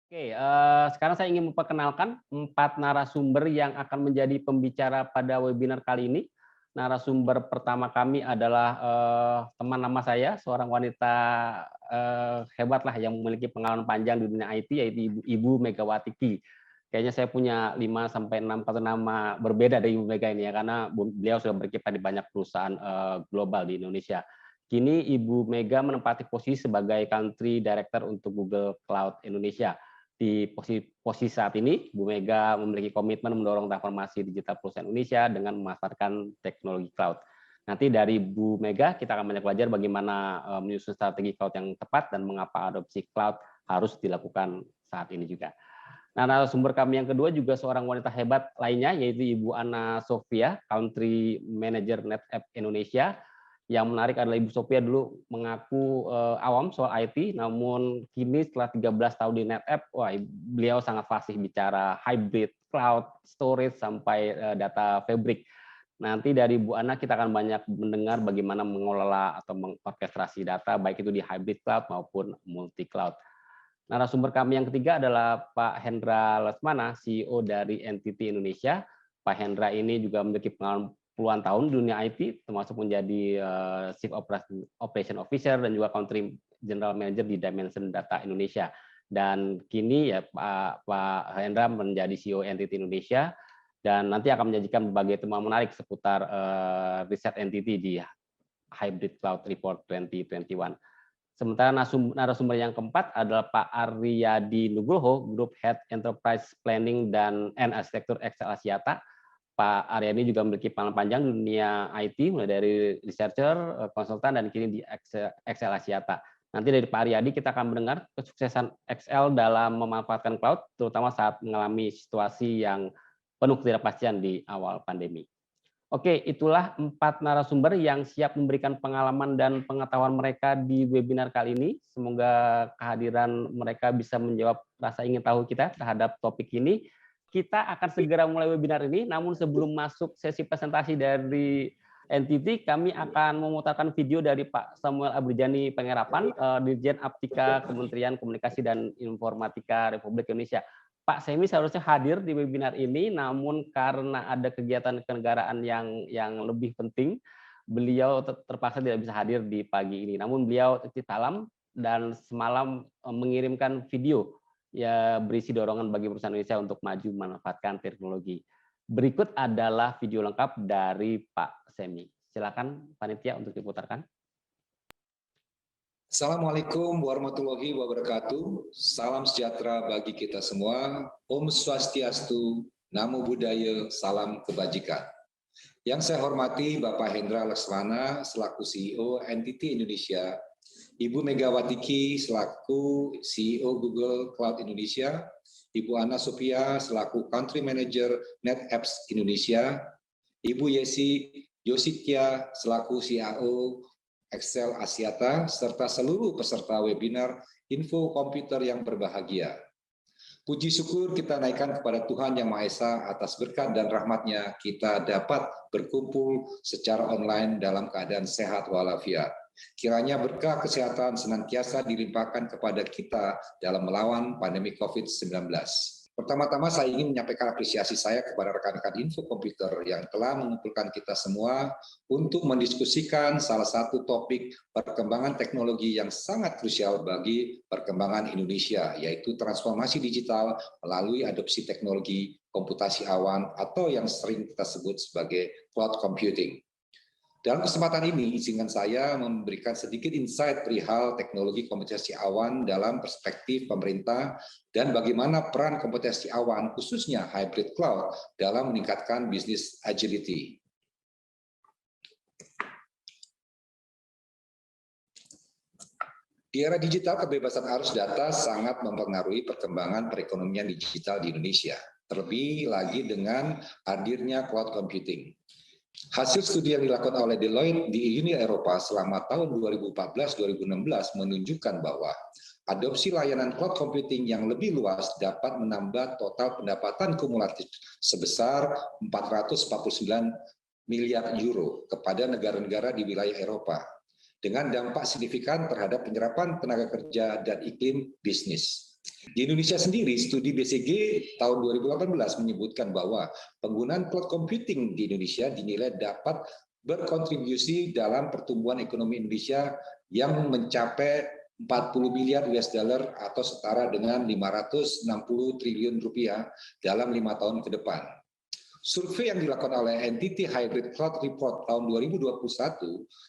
Oke, sekarang saya ingin memperkenalkan 4 narasumber yang akan menjadi pembicara pada webinar kali ini. Narasumber pertama kami adalah, teman lama saya, seorang wanita, hebat lah yang memiliki pengalaman panjang di dunia IT, yaitu Ibu Megawati Ki. Kayaknya saya punya 5 sampai 6 kartu nama berbeda dari Ibu Mega ini ya, karena beliau sudah berkiprah di banyak perusahaan, global di Indonesia. Kini Ibu Mega menempati posisi sebagai Country Director untuk Google Cloud Indonesia. Di posisi saat ini, Bu Mega memiliki komitmen mendorong transformasi digital perusahaan Indonesia dengan memanfaatkan teknologi cloud. Nanti dari Bu Mega kita akan banyak belajar bagaimana menyusun strategi cloud yang tepat dan mengapa adopsi cloud harus dilakukan saat ini juga. Nah, narasumber kami yang kedua juga seorang wanita hebat lainnya, yaitu Ibu Ana Sofia, Country Manager NetApp Indonesia. Yang menarik adalah Ibu Sofia dulu mengaku awam soal IT, namun kini setelah 13 tahun di NetApp, wah beliau sangat fasih bicara hybrid, cloud, storage, sampai data fabric. Nanti dari Bu Ana kita akan banyak mendengar bagaimana mengelola atau mengorkestrasi data, baik itu di hybrid cloud maupun multi cloud. Narasumber kami yang ketiga adalah Pak Hendra Lesmana, CEO dari NTT Indonesia. Pak Hendra ini juga memiliki pengalaman puluhan tahun di dunia IT, termasuk menjadi Chief Operation Officer dan juga Country General Manager di Dimension Data Indonesia. Dan kini ya Pak Hendra menjadi CEO NTT Indonesia dan nanti akan menyajikan berbagai temuan menarik seputar riset NTT di Hybrid Cloud Report 2021. Sementara narasumber yang keempat adalah Pak Aryadi Nugroho, Group Head Enterprise Planning and Arsitektur Excel Axiata. Pak Aryadi juga memiliki pengalaman panjang di dunia IT, mulai dari researcher, konsultan, dan kini di Excel Axiata. Nanti dari Pak Aryadi kita akan mendengar kesuksesan Excel dalam memanfaatkan cloud, terutama saat mengalami situasi yang penuh ketidakpastian di awal pandemi. Oke, itulah 4 narasumber yang siap memberikan pengalaman dan pengetahuan mereka di webinar kali ini. Semoga kehadiran mereka bisa menjawab rasa ingin tahu kita terhadap topik ini. Kita akan segera mulai webinar ini, namun sebelum masuk sesi presentasi dari NTT, kami akan memutarkan video dari Pak Samuel Abrijani Pengerapan, Dirjen Aptika Kementerian Komunikasi dan Informatika Republik Indonesia. Pak Semi seharusnya hadir di webinar ini, namun karena ada kegiatan kenegaraan yang lebih penting, beliau terpaksa tidak bisa hadir di pagi ini. Namun beliau titip salam dan semalam mengirimkan video ya berisi dorongan bagi perusahaan Indonesia untuk maju memanfaatkan teknologi. Berikut adalah video lengkap dari Pak Semi. Silakan panitia untuk diputarkan. Assalamualaikum warahmatullahi wabarakatuh. Salam sejahtera bagi kita semua. Om Swastiastu, Namo Buddhaya, salam kebajikan. Yang saya hormati Bapak Hendra Lesmana selaku CEO NTT Indonesia, Ibu Megawati Ki selaku CEO Google Cloud Indonesia, Ibu Ana Sofia selaku Country Manager NetApps Indonesia, Ibu Yesi Yositya selaku CIO Excel Axiata, serta seluruh peserta webinar Info Komputer yang berbahagia. Puji syukur kita naikkan kepada Tuhan Yang Maha Esa atas berkat dan rahmat-Nya kita dapat berkumpul secara online dalam keadaan sehat walafiat. Kiranya berkah kesehatan senantiasa dilimpahkan kepada kita dalam melawan pandemi COVID-19. Pertama-tama saya ingin menyampaikan apresiasi saya kepada rekan-rekan Info Komputer yang telah mengumpulkan kita semua untuk mendiskusikan salah satu topik perkembangan teknologi yang sangat krusial bagi perkembangan Indonesia, yaitu transformasi digital melalui adopsi teknologi komputasi awan atau yang sering kita sebut sebagai cloud computing. Dalam kesempatan ini, izinkan saya memberikan sedikit insight perihal teknologi komputasi awan dalam perspektif pemerintah dan bagaimana peran komputasi awan, khususnya hybrid cloud, dalam meningkatkan bisnis agility. Di era digital, kebebasan arus data sangat mempengaruhi perkembangan perekonomian digital di Indonesia, terlebih lagi dengan hadirnya cloud computing. Hasil studi yang dilakukan oleh Deloitte di Uni Eropa selama tahun 2014-2016 menunjukkan bahwa adopsi layanan cloud computing yang lebih luas dapat menambah total pendapatan kumulatif sebesar 449 miliar euro kepada negara-negara di wilayah Eropa, dengan dampak signifikan terhadap penyerapan tenaga kerja dan iklim bisnis. Di Indonesia sendiri, studi BCG tahun 2018 menyebutkan bahwa penggunaan cloud computing di Indonesia dinilai dapat berkontribusi dalam pertumbuhan ekonomi Indonesia yang mencapai 40 miliar US dollar atau setara dengan 560 triliun rupiah dalam 5 tahun ke depan. Survei yang dilakukan oleh Entity Hybrid Cloud Report tahun 2021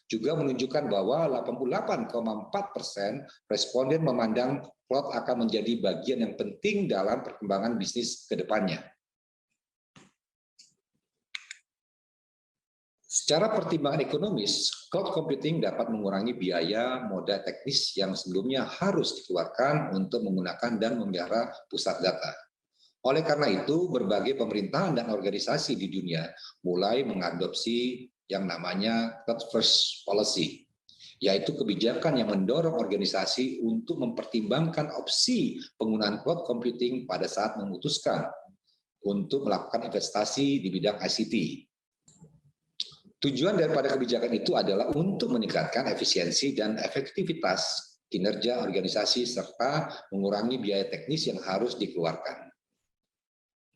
juga menunjukkan bahwa 88,4% responden memandang cloud akan menjadi bagian yang penting dalam perkembangan bisnis ke depannya. Secara pertimbangan ekonomis, cloud computing dapat mengurangi biaya modal teknis yang sebelumnya harus dikeluarkan untuk menggunakan dan memelihara pusat data. Oleh karena itu, berbagai pemerintahan dan organisasi di dunia mulai mengadopsi yang namanya Cloud First Policy, yaitu kebijakan yang mendorong organisasi untuk mempertimbangkan opsi penggunaan cloud computing pada saat memutuskan untuk melakukan investasi di bidang ICT. Tujuan daripada kebijakan itu adalah untuk meningkatkan efisiensi dan efektivitas kinerja organisasi serta mengurangi biaya teknis yang harus dikeluarkan.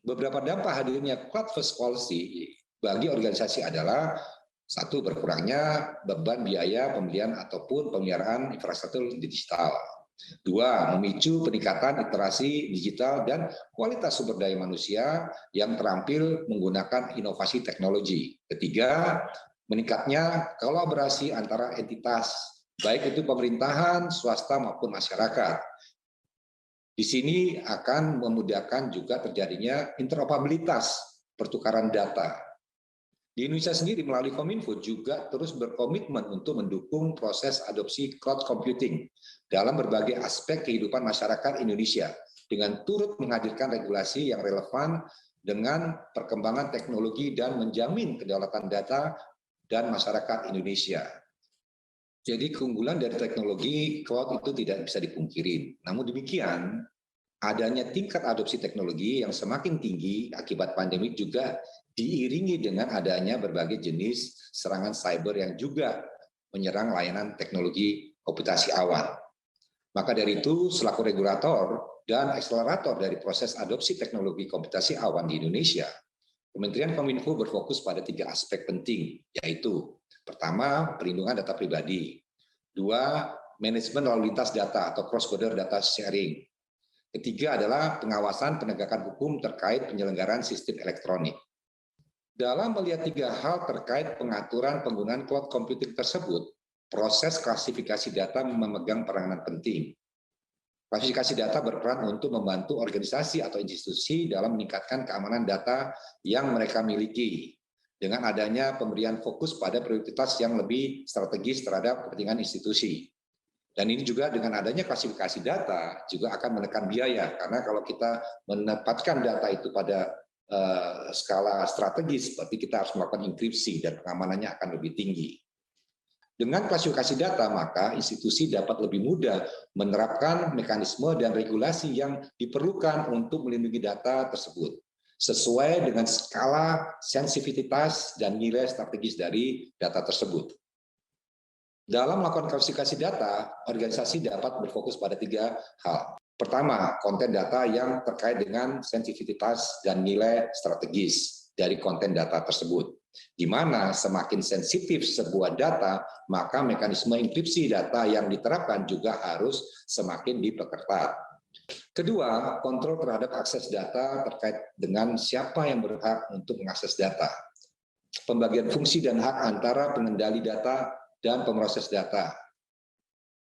Beberapa dampak hadirnya Cloud First Policy bagi organisasi adalah: satu, berkurangnya beban biaya pembelian ataupun pemeliharaan infrastruktur digital. Dua, memicu peningkatan literasi digital dan kualitas sumber daya manusia yang terampil menggunakan inovasi teknologi. Ketiga, meningkatnya kolaborasi antara entitas, baik itu pemerintahan, swasta maupun masyarakat. Di sini akan memudahkan juga terjadinya interoperabilitas pertukaran data. Di Indonesia sendiri melalui Kominfo juga terus berkomitmen untuk mendukung proses adopsi cloud computing dalam berbagai aspek kehidupan masyarakat Indonesia dengan turut menghadirkan regulasi yang relevan dengan perkembangan teknologi dan menjamin kedaulatan data dan masyarakat Indonesia. Jadi keunggulan dari teknologi cloud itu tidak bisa dipungkiri. Namun demikian, adanya tingkat adopsi teknologi yang semakin tinggi akibat pandemi juga diiringi dengan adanya berbagai jenis serangan cyber yang juga menyerang layanan teknologi komputasi awan. Maka dari itu, selaku regulator dan akselerator dari proses adopsi teknologi komputasi awan di Indonesia, Kementerian Kominfo berfokus pada 3 aspek penting, yaitu: pertama, perlindungan data pribadi; dua, manajemen lalu lintas data atau cross-border data sharing; ketiga adalah pengawasan penegakan hukum terkait penyelenggaraan sistem elektronik. Dalam melihat 3 hal terkait pengaturan penggunaan cloud computing tersebut, proses klasifikasi data memegang peranan penting. Klasifikasi data berperan untuk membantu organisasi atau institusi dalam meningkatkan keamanan data yang mereka miliki, dengan adanya pemberian fokus pada prioritas yang lebih strategis terhadap kepentingan institusi. Dan ini juga dengan adanya klasifikasi data juga akan menekan biaya, karena kalau kita menempatkan data itu pada skala strategis, berarti kita harus melakukan enkripsi dan pengamanannya akan lebih tinggi. Dengan klasifikasi data, maka institusi dapat lebih mudah menerapkan mekanisme dan regulasi yang diperlukan untuk melindungi data tersebut, sesuai dengan skala sensitivitas dan nilai strategis dari data tersebut. Dalam melakukan klasifikasi data, organisasi dapat berfokus pada 3 hal. Pertama, konten data yang terkait dengan sensitivitas dan nilai strategis dari konten data tersebut, di mana semakin sensitif sebuah data, maka mekanisme enkripsi data yang diterapkan juga harus semakin diperketat. Kedua, kontrol terhadap akses data terkait dengan siapa yang berhak untuk mengakses data. Pembagian fungsi dan hak antara pengendali data dan pemroses data.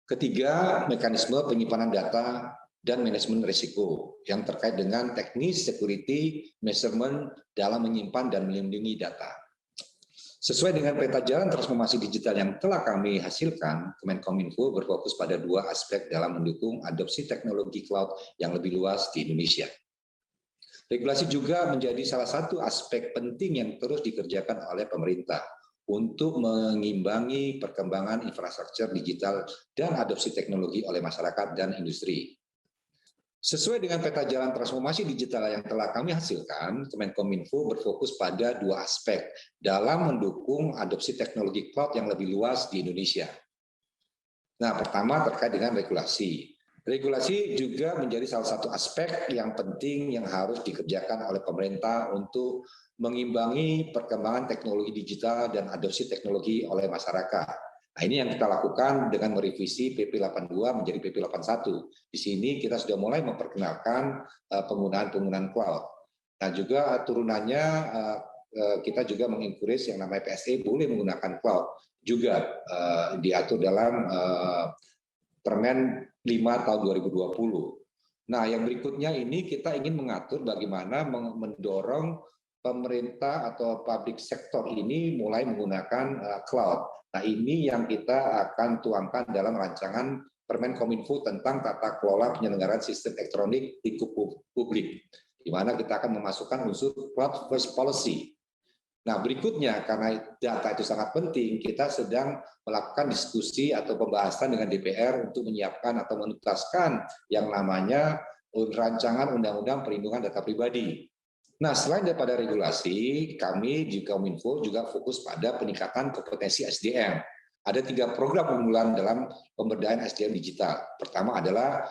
Ketiga, mekanisme penyimpanan data dan manajemen risiko yang terkait dengan teknis security measurement dalam menyimpan dan melindungi data. Sesuai dengan peta jalan transformasi digital yang telah kami hasilkan, Kemenkominfo berfokus pada 2 aspek dalam mendukung adopsi teknologi cloud yang lebih luas di Indonesia. Regulasi juga menjadi salah satu aspek penting yang terus dikerjakan oleh pemerintah untuk mengimbangi perkembangan infrastruktur digital dan adopsi teknologi oleh masyarakat dan industri. Sesuai dengan peta jalan transformasi digital yang telah kami hasilkan, Kemenkominfo berfokus pada 2 aspek dalam mendukung adopsi teknologi cloud yang lebih luas di Indonesia. Nah, pertama terkait dengan regulasi. Regulasi juga menjadi salah satu aspek yang penting yang harus dikerjakan oleh pemerintah untuk mengimbangi perkembangan teknologi digital dan adopsi teknologi oleh masyarakat. Nah, ini yang kita lakukan dengan merevisi PP 82 menjadi PP 81. Di sini kita sudah mulai memperkenalkan penggunaan cloud. Nah, juga turunannya kita juga mengencourage yang namanya PSE boleh menggunakan cloud juga diatur dalam Permen 5 tahun 2020. Nah, yang berikutnya ini kita ingin mengatur bagaimana mendorong pemerintah atau public sector ini mulai menggunakan cloud. Nah, ini yang kita akan tuangkan dalam rancangan Permen Kominfo tentang tata kelola penyelenggaraan sistem elektronik lingkup publik, di mana kita akan memasukkan unsur cloud first policy. Nah, berikutnya karena data itu sangat penting, kita sedang melakukan diskusi atau pembahasan dengan DPR untuk menyiapkan atau menuntaskan yang namanya rancangan Undang-Undang Perlindungan Data Pribadi. Nah, selain daripada regulasi, kami di Kominfo juga fokus pada peningkatan kompetensi SDM. Ada 3 program unggulan dalam pemberdayaan SDM digital. Pertama adalah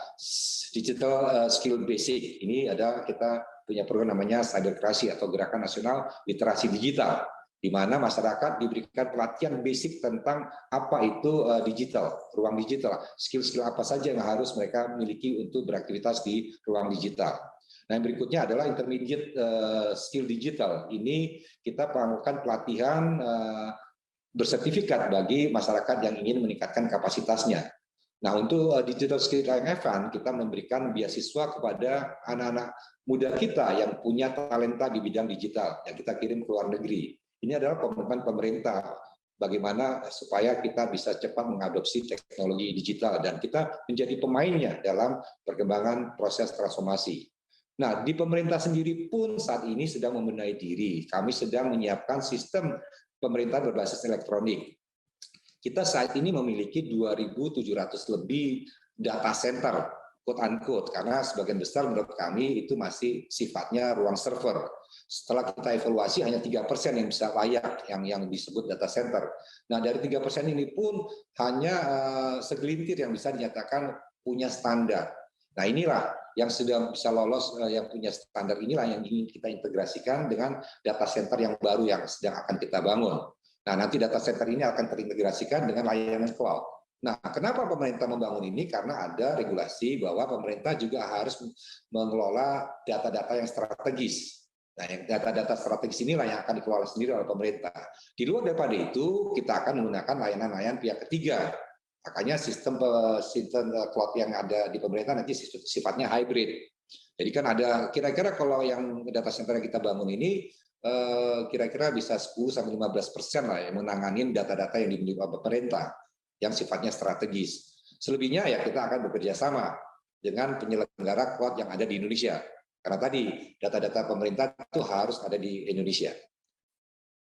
Digital Skill Basic. Ini ada kita punya program namanya Cyberliterasi atau Gerakan Nasional Literasi Digital, di mana masyarakat diberikan pelatihan basic tentang apa itu digital, ruang digital, skill-skill apa saja yang harus mereka miliki untuk beraktivitas di ruang digital. Nah, yang berikutnya adalah intermediate skill digital. Ini kita melakukan pelatihan bersertifikat bagi masyarakat yang ingin meningkatkan kapasitasnya. Nah, untuk Digital Skill Event, kita memberikan beasiswa kepada anak-anak muda kita yang punya talenta di bidang digital, yang kita kirim ke luar negeri. Ini adalah komitmen pemerintah, bagaimana supaya kita bisa cepat mengadopsi teknologi digital, dan kita menjadi pemainnya dalam perkembangan proses transformasi. Nah, di pemerintah sendiri pun saat ini sedang membenahi diri. Kami sedang menyiapkan sistem pemerintah berbasis elektronik. Kita saat ini memiliki 2.700 lebih data center, quote unquote, karena sebagian besar menurut kami itu masih sifatnya ruang server. Setelah kita evaluasi hanya 3% yang bisa layak yang disebut data center. Nah, dari 3% ini pun hanya segelintir yang bisa dinyatakan punya standar. Nah, inilah yang sudah bisa lolos, yang punya standar inilah yang ingin kita integrasikan dengan data center yang baru yang sedang akan kita bangun. Nah, nanti data center ini akan terintegrasikan dengan layanan cloud. Nah, kenapa pemerintah membangun ini? Karena ada regulasi bahwa pemerintah juga harus mengelola data-data yang strategis. Nah, data-data strategis inilah yang akan dikelola sendiri oleh pemerintah. Di luar daripada itu, kita akan menggunakan layanan-layanan pihak ketiga. Makanya sistem cloud yang ada di pemerintah nanti sifatnya hybrid. Jadi kan ada kira-kira kalau yang data center yang kita bangun ini kira-kira bisa 10-15% lah yang menangani data-data yang dimiliki oleh pemerintah yang sifatnya strategis. Selebihnya ya kita akan bekerja sama dengan penyelenggara cloud yang ada di Indonesia. Karena tadi data-data pemerintah itu harus ada di Indonesia.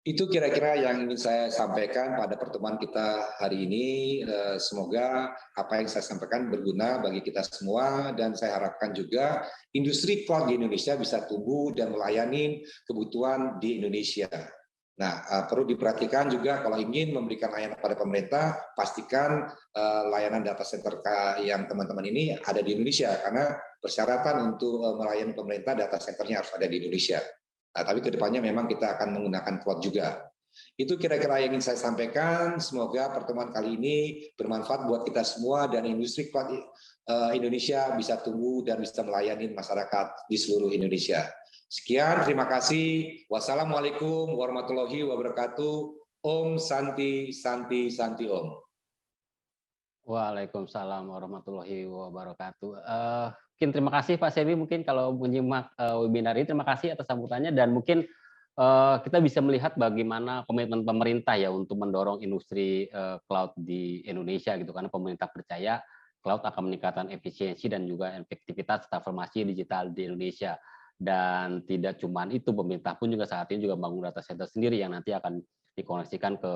Itu kira-kira yang ingin saya sampaikan pada pertemuan kita hari ini. Semoga apa yang saya sampaikan berguna bagi kita semua, dan saya harapkan juga industri cloud di Indonesia bisa tumbuh dan melayani kebutuhan di Indonesia. Nah, perlu diperhatikan juga kalau ingin memberikan layanan pada pemerintah, pastikan layanan data center yang teman-teman ini ada di Indonesia, karena persyaratan untuk melayani pemerintah data centernya harus ada di Indonesia. Nah, tapi kedepannya memang kita akan menggunakan cloud juga. Itu kira-kira yang ingin saya sampaikan. Semoga pertemuan kali ini bermanfaat buat kita semua dan industri cloud Indonesia bisa tumbuh dan bisa melayani masyarakat di seluruh Indonesia. Sekian, terima kasih. Wassalamualaikum warahmatullahi wabarakatuh. Om Santi, Santi, Santi Om. Waalaikumsalam warahmatullahi wabarakatuh. Mungkin terima kasih Pak Sebi, mungkin kalau menyimak webinar ini, terima kasih atas sambutannya, dan mungkin kita bisa melihat bagaimana komitmen pemerintah ya untuk mendorong industri cloud di Indonesia gitu, karena pemerintah percaya cloud akan meningkatkan efisiensi dan juga efektivitas transformasi digital di Indonesia. Dan tidak cuma itu, pemerintah pun juga saat ini juga bangun data center sendiri yang nanti akan dikoneksikan ke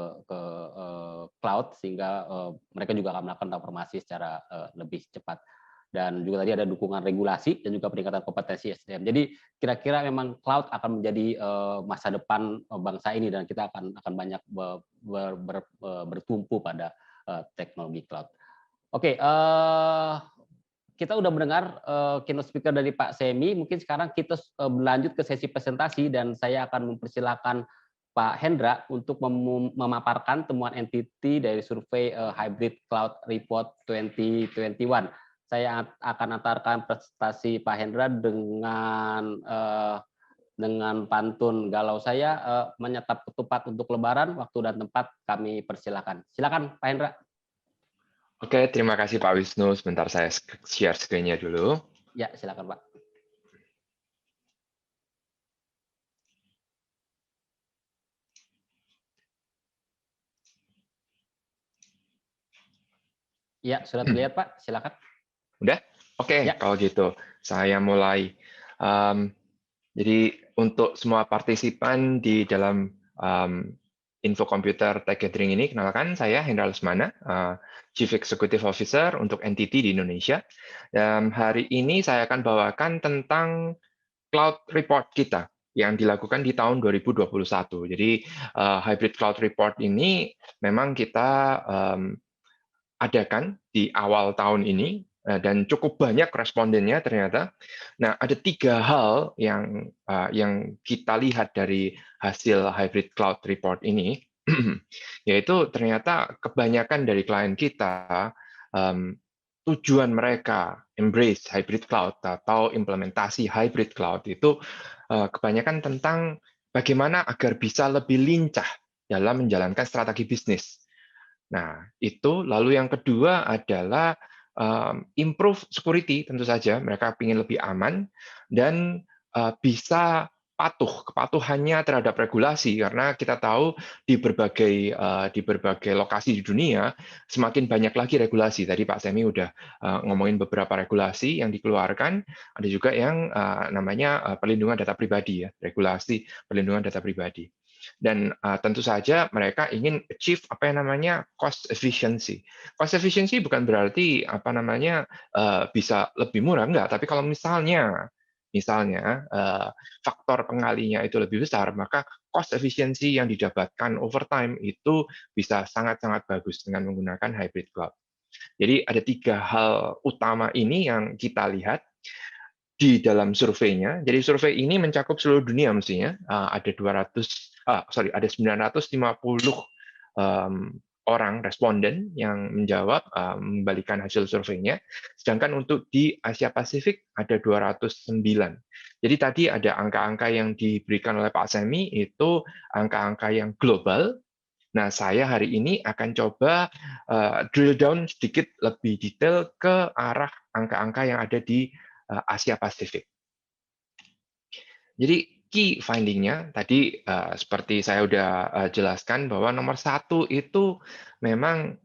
cloud, sehingga mereka juga akan melakukan transformasi secara lebih cepat. Dan juga tadi ada dukungan regulasi dan juga peningkatan kompetensi SDM. Jadi kira-kira memang cloud akan menjadi masa depan bangsa ini, dan kita akan banyak bertumpu pada teknologi cloud. Oke, kita udah mendengar keynote speaker dari Pak Semi. Mungkin sekarang kita berlanjut ke sesi presentasi dan saya akan mempersilahkan Pak Hendra untuk memaparkan temuan NTT dari survei Hybrid Cloud Report 2021. Saya akan antarkan presentasi Pak Hendra dengan pantun galau saya menyetap ketupat untuk lebaran, waktu dan tempat kami persilakan. Silakan Pak Hendra. Oke, terima kasih Pak Wisnu. Sebentar saya share screen-nya dulu. Ya, silakan Pak. Ya, sudah terlihat Pak. Silakan. Udah? Oke, Ya. kalau gitu saya mulai. Jadi untuk semua partisipan di dalam Info Computer Tech Gathering ini, kenalkan saya Hendra Lesmana, Chief Executive Officer untuk NTT di Indonesia. Dan hari ini saya akan bawakan tentang Cloud Report kita yang dilakukan di tahun 2021. Jadi Hybrid Cloud Report ini memang kita adakan di awal tahun ini, dan cukup banyak respondennya ternyata. Nah, ada 3 hal yang kita lihat dari hasil Hybrid Cloud Report ini, yaitu ternyata kebanyakan dari klien kita, tujuan mereka embrace hybrid cloud atau implementasi hybrid cloud itu kebanyakan tentang bagaimana agar bisa lebih lincah dalam menjalankan strategi bisnis. Nah, itu lalu yang kedua adalah improve security, tentu saja mereka ingin lebih aman dan bisa kepatuhannya terhadap regulasi, karena kita tahu di berbagai lokasi di dunia semakin banyak lagi regulasi. Tadi Pak Semi udah ngomongin beberapa regulasi yang dikeluarkan, ada juga yang namanya perlindungan data pribadi ya, regulasi perlindungan data pribadi. Dan tentu saja mereka ingin achieve apa yang namanya cost efficiency. Cost efficiency bukan berarti apa namanya bisa lebih murah, enggak. Tapi kalau misalnya faktor pengalinya itu lebih besar, maka cost efficiency yang didapatkan over time itu bisa sangat-sangat bagus dengan menggunakan hybrid cloud. Jadi ada 3 hal utama ini yang kita lihat di dalam surveinya. Jadi survei ini mencakup seluruh dunia mestinya. Ada 950 orang responden yang menjawab, membalikan hasil surveinya. Sedangkan untuk di Asia Pasifik ada 209. Jadi tadi ada angka-angka yang diberikan oleh Pak Semi itu angka-angka yang global. Nah, saya hari ini akan coba drill down sedikit lebih detail ke arah angka-angka yang ada di Asia Pasifik. Jadi key finding-nya tadi seperti saya udah jelaskan bahwa nomor 1 itu memang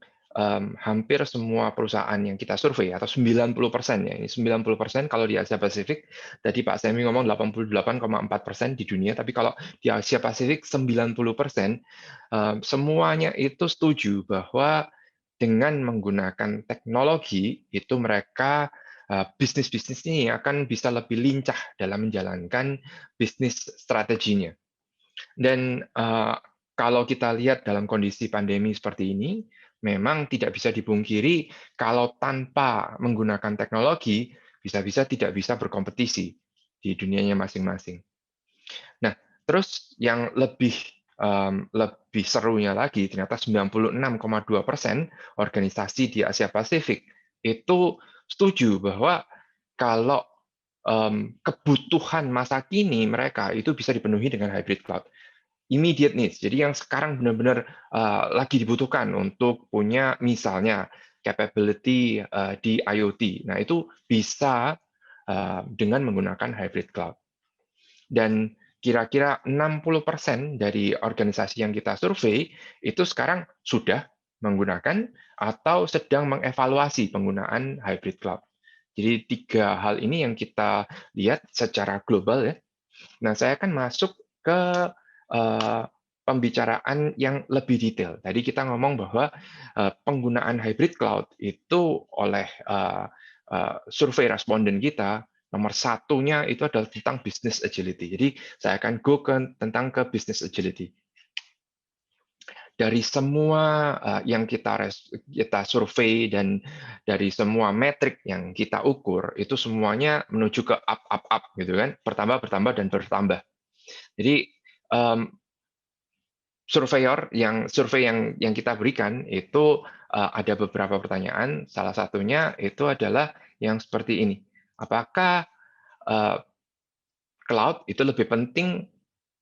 hampir semua perusahaan yang kita survei atau 90% ya. Ini 90% kalau di Asia Pasifik. Tadi Pak Semi ngomong 88,4% di dunia, tapi kalau di Asia Pasifik 90% semuanya itu setuju bahwa dengan menggunakan teknologi itu mereka bisnis-bisnis ini akan bisa lebih lincah dalam menjalankan bisnis strateginya. Dan kalau kita lihat dalam kondisi pandemi seperti ini, memang tidak bisa dipungkiri kalau tanpa menggunakan teknologi, bisa-bisa tidak bisa berkompetisi di dunianya masing-masing. Nah, terus yang lebih serunya lagi, ternyata 96,2% organisasi di Asia Pasifik itu setuju bahwa kalau kebutuhan masa kini mereka itu bisa dipenuhi dengan hybrid cloud. Immediate needs, jadi yang sekarang benar-benar lagi dibutuhkan untuk punya misalnya capability di IoT. Nah, itu bisa dengan menggunakan hybrid cloud. Dan kira-kira 60% dari organisasi yang kita survei itu sekarang sudah menggunakan atau sedang mengevaluasi penggunaan hybrid cloud. Jadi 3 hal ini yang kita lihat secara global ya. Nah, saya akan masuk ke pembicaraan yang lebih detail. Tadi kita ngomong bahwa penggunaan hybrid cloud itu oleh survei responden kita, nomor 1-nya itu adalah tentang business agility. Jadi saya akan tentang ke business agility. dari semua yang kita survei dan dari semua metrik yang kita ukur itu semuanya menuju ke up gitu kan, bertambah dan bertambah. Jadi survei yang kita berikan itu ada beberapa pertanyaan, salah satunya itu adalah yang seperti ini. Apakah cloud itu lebih penting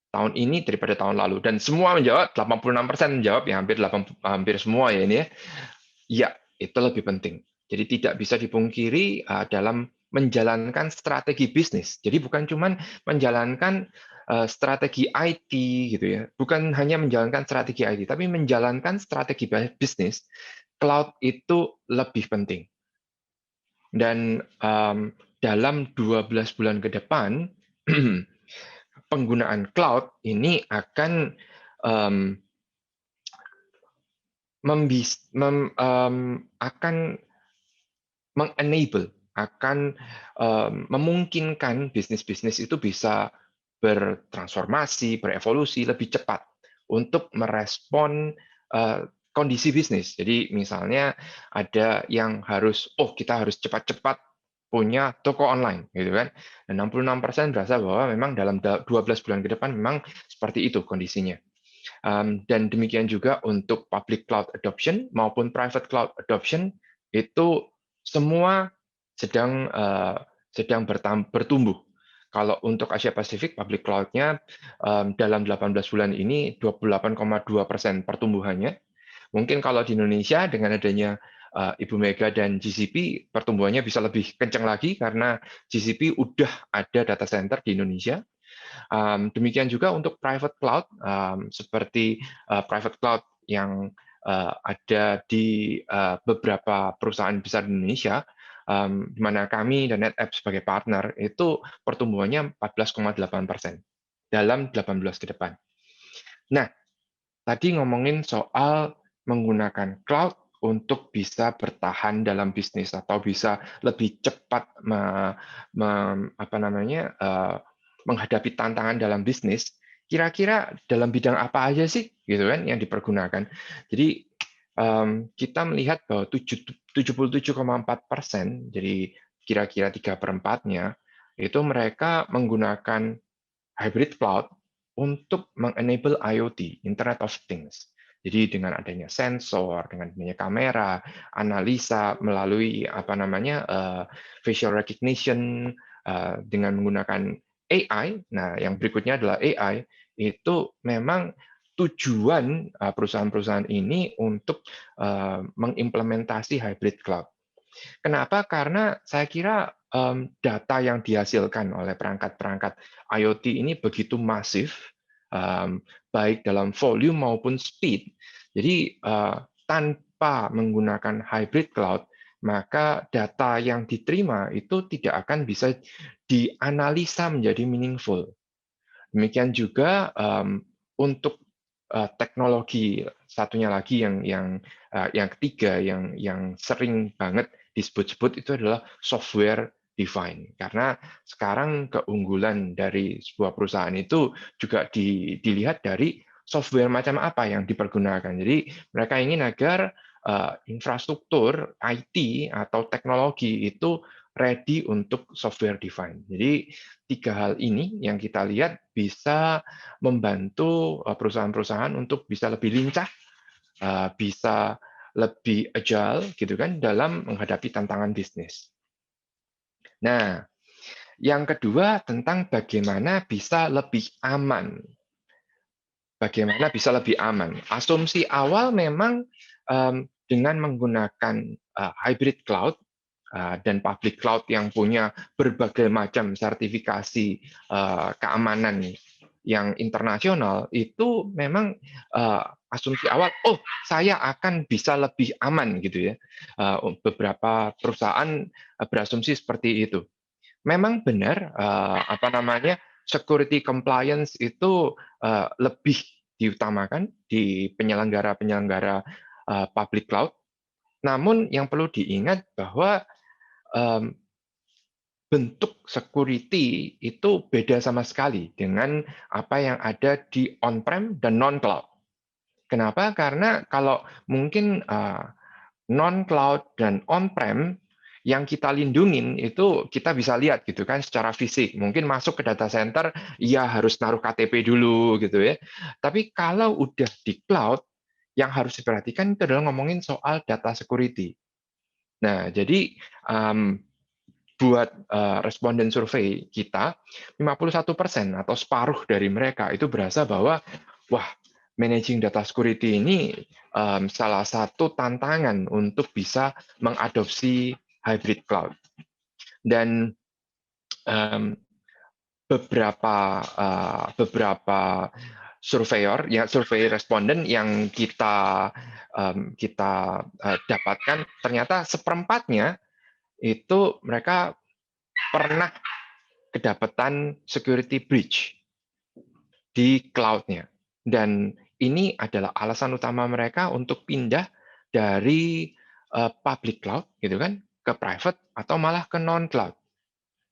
tahun ini daripada tahun lalu? Dan semua menjawab, 86% menjawab, ya hampir semua ya ini ya. Ya, itu lebih penting. Jadi tidak bisa dipungkiri dalam menjalankan strategi bisnis. Jadi bukan cuma menjalankan strategi IT gitu ya. Bukan hanya menjalankan strategi IT, tapi menjalankan strategi bisnis. Cloud itu lebih penting. Dan dalam 12 bulan ke depan penggunaan cloud ini akan akan mengenable, akan memungkinkan bisnis-bisnis itu bisa bertransformasi, berevolusi lebih cepat untuk merespon kondisi bisnis. Jadi misalnya ada yang kita harus cepat-cepat punya toko online, gitu kan? Dan 66% berasa bahwa memang dalam 12 bulan ke depan memang seperti itu kondisinya. Dan demikian juga untuk public cloud adoption maupun private cloud adoption itu semua sedang bertumbuh. Kalau untuk Asia Pasifik, public cloud-nya dalam 18 bulan ini 28,2% pertumbuhannya. Mungkin kalau di Indonesia dengan adanya Ibu Mega dan GCP, pertumbuhannya bisa lebih kencang lagi karena GCP udah ada data center di Indonesia. Demikian juga untuk private cloud, seperti private cloud yang ada di beberapa perusahaan besar di Indonesia, di mana kami dan NetApp sebagai partner, itu pertumbuhannya 14,8% dalam 18 ke depan. Nah, tadi ngomongin soal menggunakan cloud untuk bisa bertahan dalam bisnis atau bisa lebih cepat menghadapi tantangan dalam bisnis. Kira-kira dalam bidang apa aja sih, gitu kan, yang dipergunakan? Jadi kita melihat bahwa 77,4%, jadi kira-kira 3/4-nya itu mereka menggunakan hybrid cloud untuk mengenable IoT, Internet of Things. Jadi dengan adanya sensor, dengan adanya kamera, analisa melalui facial recognition, dengan menggunakan AI. Nah, yang berikutnya adalah AI. Itu memang tujuan perusahaan-perusahaan ini untuk mengimplementasi hybrid cloud. Kenapa? Karena saya kira data yang dihasilkan oleh perangkat-perangkat IoT ini begitu masif, baik dalam volume maupun speed. Jadi tanpa menggunakan hybrid cloud, maka data yang diterima itu tidak akan bisa dianalisa menjadi meaningful. Demikian juga untuk teknologi satunya lagi yang ketiga yang sering banget disebut-sebut itu adalah software defined. Karena sekarang keunggulan dari sebuah perusahaan itu juga dilihat dari software macam apa yang dipergunakan. Jadi mereka ingin agar infrastruktur IT atau teknologi itu ready untuk software defined. Jadi 3 hal ini yang kita lihat bisa membantu perusahaan-perusahaan untuk bisa lebih lincah, bisa lebih agile gitu kan dalam menghadapi tantangan bisnis. Nah, yang kedua tentang bagaimana bisa lebih aman. Bagaimana bisa lebih aman? Asumsi awal memang dengan menggunakan hybrid cloud dan public cloud yang punya berbagai macam sertifikasi keamanan yang internasional, itu memang asumsi awal, saya akan bisa lebih aman gitu ya. Beberapa perusahaan berasumsi seperti itu. Memang benar, security compliance itu lebih diutamakan di penyelenggara-penyelenggara public cloud. Namun yang perlu diingat bahwa bentuk security itu beda sama sekali dengan apa yang ada di on-prem dan non-cloud. Kenapa? Karena kalau mungkin non-cloud dan on-prem yang kita lindungin itu kita bisa lihat gitu kan secara fisik. Mungkin masuk ke data center, ya harus naruh KTP dulu gitu ya. Tapi kalau udah di cloud, yang harus diperhatikan itu adalah ngomongin soal data security. Nah, jadi buat responden survei kita, 51% atau separuh dari mereka itu berasa bahwa, wah, managing data security ini salah satu tantangan untuk bisa mengadopsi hybrid cloud. Dan beberapa surveyor, ya survei responden yang kita dapatkan, ternyata seperempatnya itu mereka pernah kedapatan security breach di cloud-nya. Dan ini adalah alasan utama mereka untuk pindah dari public cloud gitu kan ke private atau malah ke non-cloud.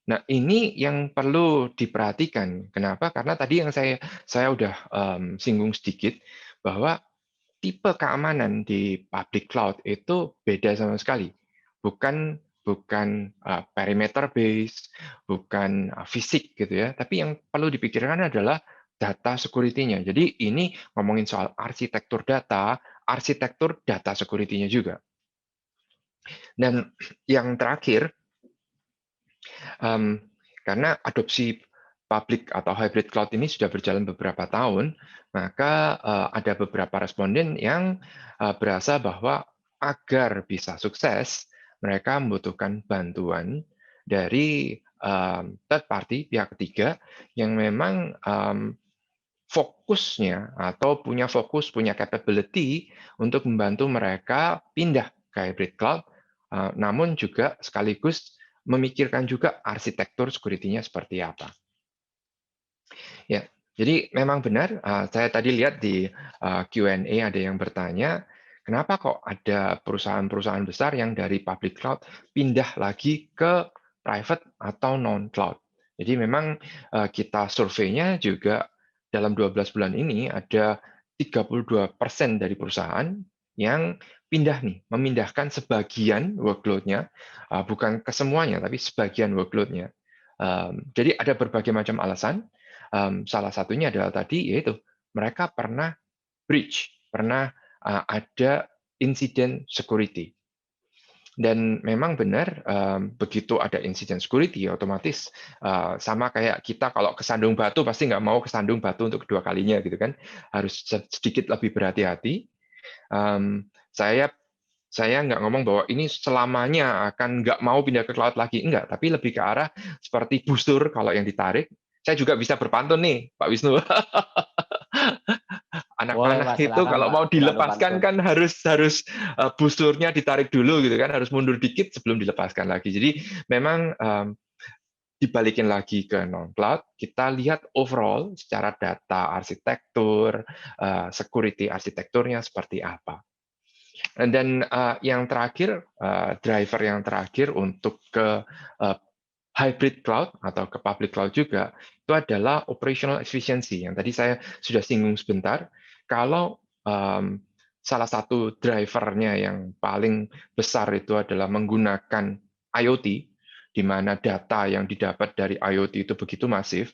Nah, ini yang perlu diperhatikan. Kenapa? Karena tadi yang saya udah singgung sedikit bahwa tipe keamanan di public cloud itu beda sama sekali. Bukan perimeter base, bukan fisik gitu ya. Tapi yang perlu dipikirkan adalah data security-nya. Jadi ini ngomongin soal arsitektur data security-nya juga. Dan yang terakhir, karena adopsi public atau hybrid cloud ini sudah berjalan beberapa tahun, maka ada beberapa responden yang berasa bahwa agar bisa sukses, mereka membutuhkan bantuan dari third party, pihak ketiga, yang memang fokusnya atau punya capability untuk membantu mereka pindah ke hybrid cloud, namun juga sekaligus memikirkan juga arsitektur security-nya seperti apa. Ya, jadi memang benar, saya tadi lihat di Q&A ada yang bertanya, kenapa kok ada perusahaan-perusahaan besar yang dari public cloud pindah lagi ke private atau non-cloud. Jadi memang kita surveinya juga dalam 12 bulan ini ada 32% dari perusahaan yang memindahkan sebagian workload-nya, bukan kesemuanya, tapi sebagian workload-nya. Jadi ada berbagai macam alasan. Salah satunya adalah tadi, yaitu mereka pernah breach, pernah ada insiden security. Dan memang benar, begitu ada insiden security, otomatis sama kayak kita kalau kesandung batu, pasti nggak mau kesandung batu untuk kedua kalinya, gitu kan? Harus sedikit lebih berhati-hati. Saya nggak ngomong bahwa ini selamanya akan nggak mau pindah ke cloud lagi, enggak, tapi lebih ke arah seperti busur kalau yang ditarik. Saya juga bisa berpantun nih, Pak Wisnu. Anak Boleh panah Pak, itu silakan kalau Pak, mau beradu dilepaskan pantun. kan harus busurnya ditarik dulu gitu kan, harus mundur dikit sebelum dilepaskan lagi. Jadi memang dibalikin lagi ke non-cloud, kita lihat overall secara data arsitektur, security arsitekturnya seperti apa. Dan yang terakhir, driver yang terakhir untuk ke hybrid cloud atau ke public cloud juga, itu adalah operational efficiency. Yang tadi saya sudah singgung sebentar. Kalau salah satu drivernya yang paling besar itu adalah menggunakan IoT, di mana data yang didapat dari IoT itu begitu masif,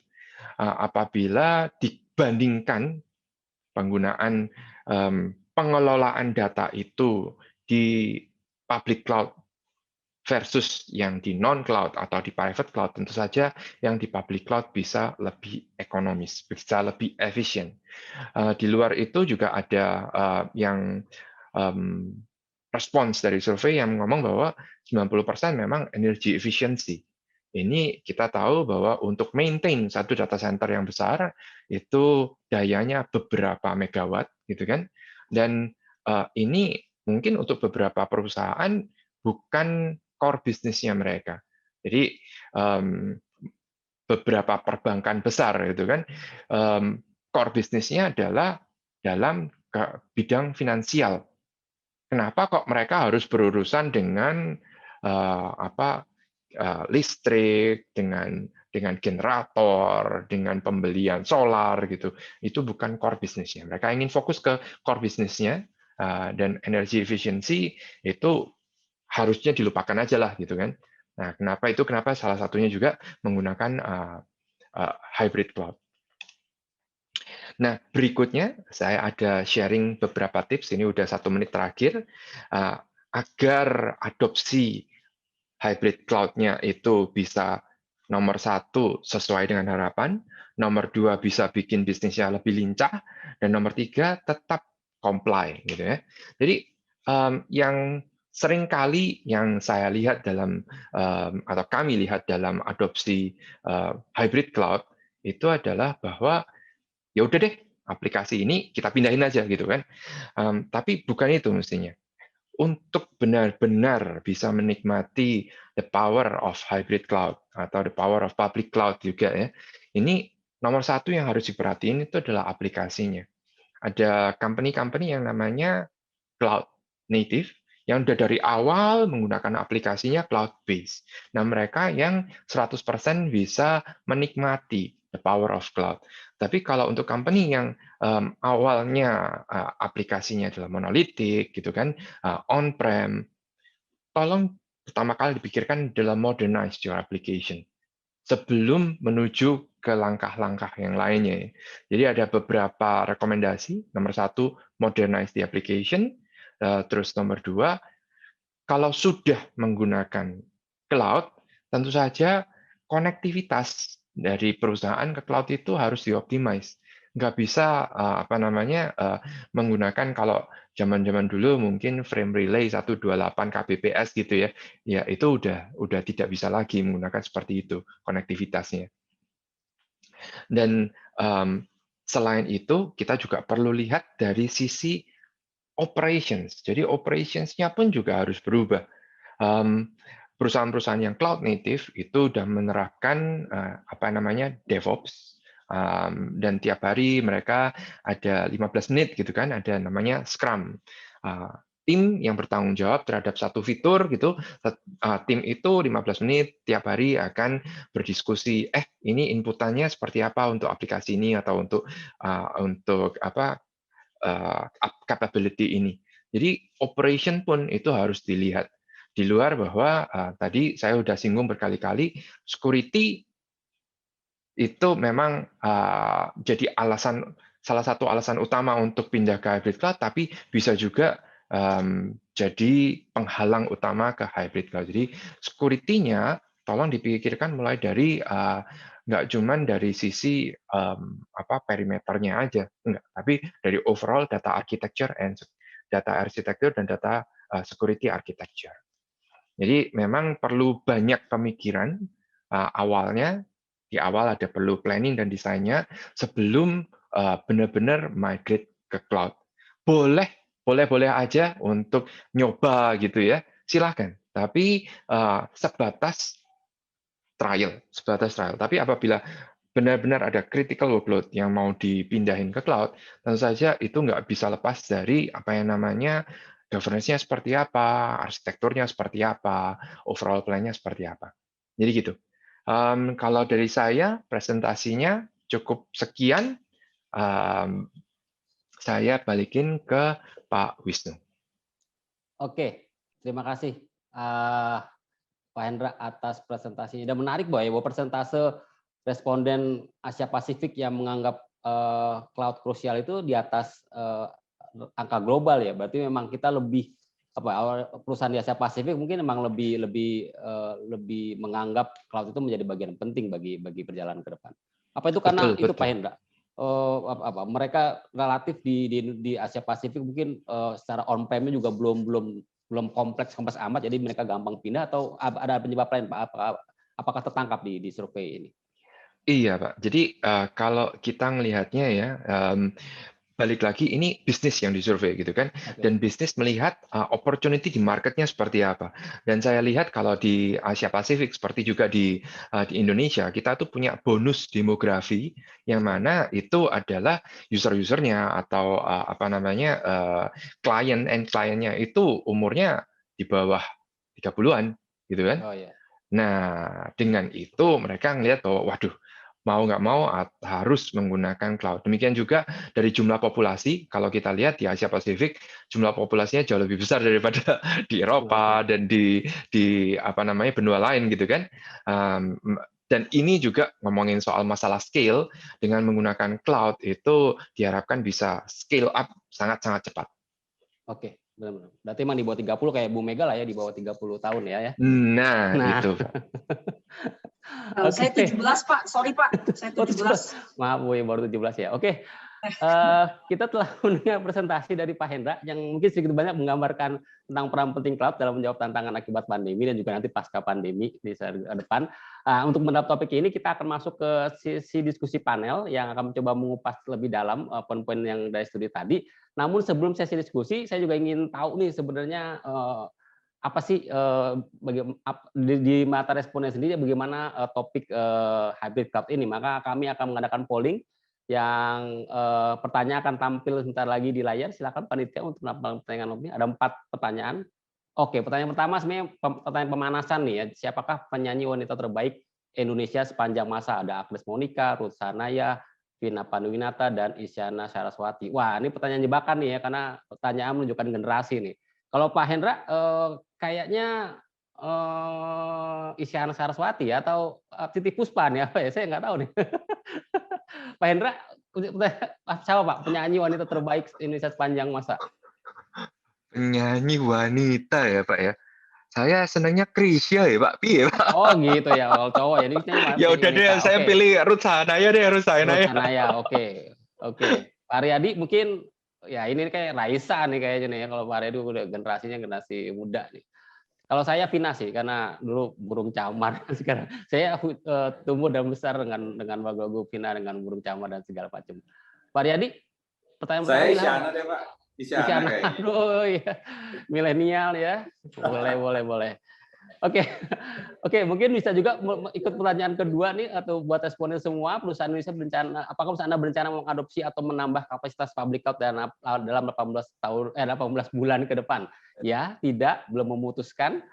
apabila dibandingkan penggunaan pengelolaan data itu di public cloud versus yang di non-cloud atau di private cloud, tentu saja yang di public cloud bisa lebih ekonomis, bisa lebih efisien. Di luar itu juga ada yang respons dari survei yang ngomong bahwa 90% memang energy efficiency. Ini kita tahu bahwa untuk maintain satu data center yang besar itu dayanya beberapa megawatt, gitu kan? Dan ini mungkin untuk beberapa perusahaan bukan core bisnisnya mereka. Jadi beberapa perbankan besar itu kan core bisnisnya adalah dalam bidang finansial. Kenapa kok mereka harus berurusan dengan listrik, dengan dengan generator, dengan pembelian solar gitu. Itu bukan core bisnisnya. Mereka ingin fokus ke core bisnisnya, dan energy efficiency itu harusnya dilupakan aja lah gitu kan. Nah, kenapa salah satunya juga menggunakan hybrid cloud. Nah, berikutnya saya ada sharing beberapa tips, ini udah 1 menit terakhir, agar adopsi hybrid cloud-nya itu bisa nomor 1 sesuai dengan harapan, nomor 2 bisa bikin bisnisnya lebih lincah, dan nomor 3 tetap comply gitu ya. Jadi yang sering kali yang saya lihat dalam atau kami lihat dalam adopsi hybrid cloud itu adalah bahwa ya udah deh aplikasi ini kita pindahin aja gitu kan. Tapi bukan itu mestinya. Untuk benar-benar bisa menikmati the power of hybrid cloud atau the power of public cloud juga ya. Ini nomor 1 yang harus diperhatiin itu adalah aplikasinya. Ada company-company yang namanya cloud native yang udah dari awal menggunakan aplikasinya cloud based. Nah, mereka yang 100% bisa menikmati the power of cloud. Tapi kalau untuk company yang awalnya aplikasinya adalah monolitik gitu kan, on-prem, tolong pertama kali dipikirkan dalam modernize your application sebelum menuju ke langkah-langkah yang lainnya. Jadi ada beberapa rekomendasi. Nomor 1, modernize the application. Terus nomor 2, kalau sudah menggunakan cloud, tentu saja konektivitas dari perusahaan ke cloud itu harus dioptimize. Nggak bisa menggunakan kalau zaman-zaman dulu mungkin frame relay 128 kbps gitu ya. Ya itu udah tidak bisa lagi menggunakan seperti itu konektivitasnya. Dan selain itu kita juga perlu lihat dari sisi operations. Jadi operations-nya pun juga harus berubah. Perusahaan-perusahaan yang cloud native itu sudah menerapkan DevOps, dan tiap hari mereka ada 15 menit gitu kan, ada namanya Scrum. Tim yang bertanggung jawab terhadap satu fitur gitu, tim itu 15 menit tiap hari akan berdiskusi, ini inputannya seperti apa untuk aplikasi ini atau untuk capability ini. Jadi operation pun itu harus dilihat. Di luar bahwa tadi saya sudah singgung berkali-kali, security itu memang jadi salah satu alasan utama untuk pindah ke hybrid cloud, tapi bisa juga jadi penghalang utama ke hybrid cloud. Jadi security-nya tolong dipikirkan mulai dari nggak cuma dari sisi perimeternya aja, enggak, tapi dari overall data architecture dan data security architecture. Jadi memang perlu banyak pemikiran awalnya, di awal ada perlu planning dan desainnya sebelum benar-benar migrate ke cloud. Boleh aja untuk nyoba gitu ya, silakan. Tapi sebatas trial. Tapi apabila benar-benar ada critical workload yang mau dipindahin ke cloud, tentu saja itu nggak bisa lepas dari apa yang namanya governance-nya seperti apa, arsitekturnya seperti apa, overall plan-nya seperti apa. Jadi gitu. Kalau dari saya, presentasinya cukup sekian. Saya balikin ke Pak Wisnu. Oke, terima kasih Pak Hendra atas presentasinya. Dan menarik bahwa persentase responden Asia Pasifik yang menganggap cloud krusial itu di atas angka global ya. Berarti memang kita lebih perusahaan di Asia Pasifik mungkin memang lebih menganggap cloud itu menjadi bagian penting bagi perjalanan ke depan. Apa itu karena Betul. Pak Hendra? Mereka relatif di Asia Pasifik mungkin secara on-prem-nya juga belum kompleks amat, jadi mereka gampang pindah, atau ada penyebab lain Pak? Apakah tertangkap di survei ini? Iya Pak. Jadi kalau kita melihatnya ya, balik lagi ini bisnis yang disurvei gitu kan, dan bisnis melihat opportunity di marketnya seperti apa. Dan saya lihat kalau di Asia Pasifik seperti juga di Indonesia, kita tuh punya bonus demografi yang mana itu adalah user-usernya atau kliennya itu umurnya di bawah 30-an gitu kan. Oh, iya. Nah, dengan itu mereka ngelihat bahwa, waduh, mau nggak mau harus menggunakan cloud. Demikian juga dari jumlah populasi, kalau kita lihat di Asia Pasifik, jumlah populasinya jauh lebih besar daripada di Eropa Oke. dan di apa namanya benua lain gitu kan. Dan ini juga ngomongin soal masalah scale, dengan menggunakan cloud itu diharapkan bisa scale up sangat-sangat cepat. Oke, benar-benar. Berarti emang di bawah 30 kayak Bu Mega lah ya, di bawah 30 tahun ya. Nah, Nah, itu, Pak. oke. Saya 17, Pak. Sorry, Pak. Saya 17. Maaf Bu, ya, baru 17 ya. Oke. Kita telah mendengar presentasi dari Pak Hendra yang mungkin sedikit banyak menggambarkan tentang peran penting cloud dalam menjawab tantangan akibat pandemi dan juga nanti pasca pandemi di depan. Untuk mendapat topik ini kita akan masuk ke sesi diskusi panel yang akan mencoba mengupas lebih dalam poin-poin yang dari studi tadi. Namun sebelum sesi diskusi, saya juga ingin tahu nih sebenarnya apa sih di mata responden sendiri bagaimana topik hybrid cloud ini. Maka kami akan mengadakan polling yang pertanyaan akan tampil sebentar lagi di layar. Silakan panitia untuk melakukan pertanyaan lebih. Ada 4 pertanyaan. Oke, pertanyaan pertama sebenarnya pertanyaan pemanasan nih ya. Siapakah penyanyi wanita terbaik Indonesia sepanjang masa? Ada Agnes Monica, Ruth Sahanaya, Vina Panduwinata, dan Isyana Saraswati. Wah, ini pertanyaan jebakan nih ya, karena pertanyaan menunjukkan generasi nih. Kalau Pak Hendra, kayaknya Isyana Saraswati ya, atau Titi Puspa nih apa ya? Saya nggak tahu nih. Pak Hendra, siapa Pak penyanyi wanita terbaik Indonesia sepanjang masa? Penyanyi wanita ya, Pak ya. Saya senangnya Krisya ya, Pak. Piye, Pak? Oh gitu ya, kalau cowok ya. Ini Ya udah deh, wanita. saya Oke. pilih Ruth Sahanaya deh, Ruth Ruth Sahanaya. Sahanaya, oke. Pak Aryadi mungkin ya ini kayak Raisa nih kayaknya nih ya. Kalau Pak Aryadi udah generasinya generasi muda nih. Kalau saya Vina sih, karena dulu burung camar. Sekarang saya tumbuh dan besar dengan lagu Vina, dengan burung camar dan segala macam. Pak Aryadi, pertanyaan Saya pertama. Isyana deh, Pak. Isyana kayaknya. Aduh, ya. Milenial ya. Boleh. Oke, mungkin bisa juga ikut pertanyaan kedua nih atau buat responden semua, perusahaan Indonesia berencana, apakah perusahaan Anda berencana mengadopsi atau menambah kapasitas public cloud dalam 18 bulan ke depan? Ya, tidak, belum memutuskan,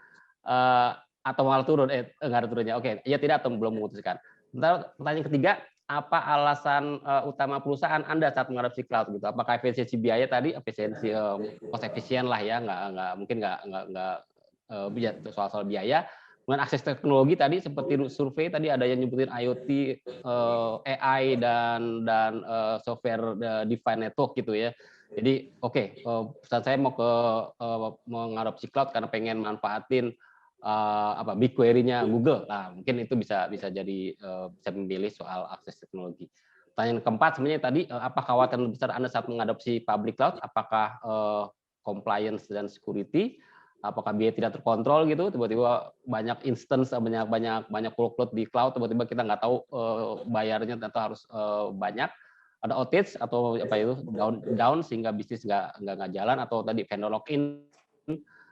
atau malah turun, enggak ada turunnya. Oke, ya tidak atau belum memutuskan. Sementara pertanyaan ketiga, apa alasan utama perusahaan Anda saat mengadopsi cloud gitu? Apakah efisiensi biaya tadi, efisiensi cost efisien lah ya, mungkin nggak soal biaya. Kemudian akses teknologi tadi seperti survei tadi ada yang nyebutin IoT, AI dan software defined network gitu ya. Jadi perusahaan saya mau mengadopsi cloud karena pengen manfaatin BigQuery-nya Google. Nah, mungkin itu bisa jadi bisa memilih soal akses teknologi. Pertanyaan keempat sebenarnya tadi apa kekhawatiran besar Anda saat mengadopsi public cloud? Apakah compliance dan security? Apakah biaya tidak terkontrol gitu, tiba-tiba banyak instance, banyak workload di cloud, tiba-tiba kita nggak tahu bayarnya ternyata harus banyak. Ada outage atau apa itu down sehingga bisnis nggak jalan, atau tadi vendor login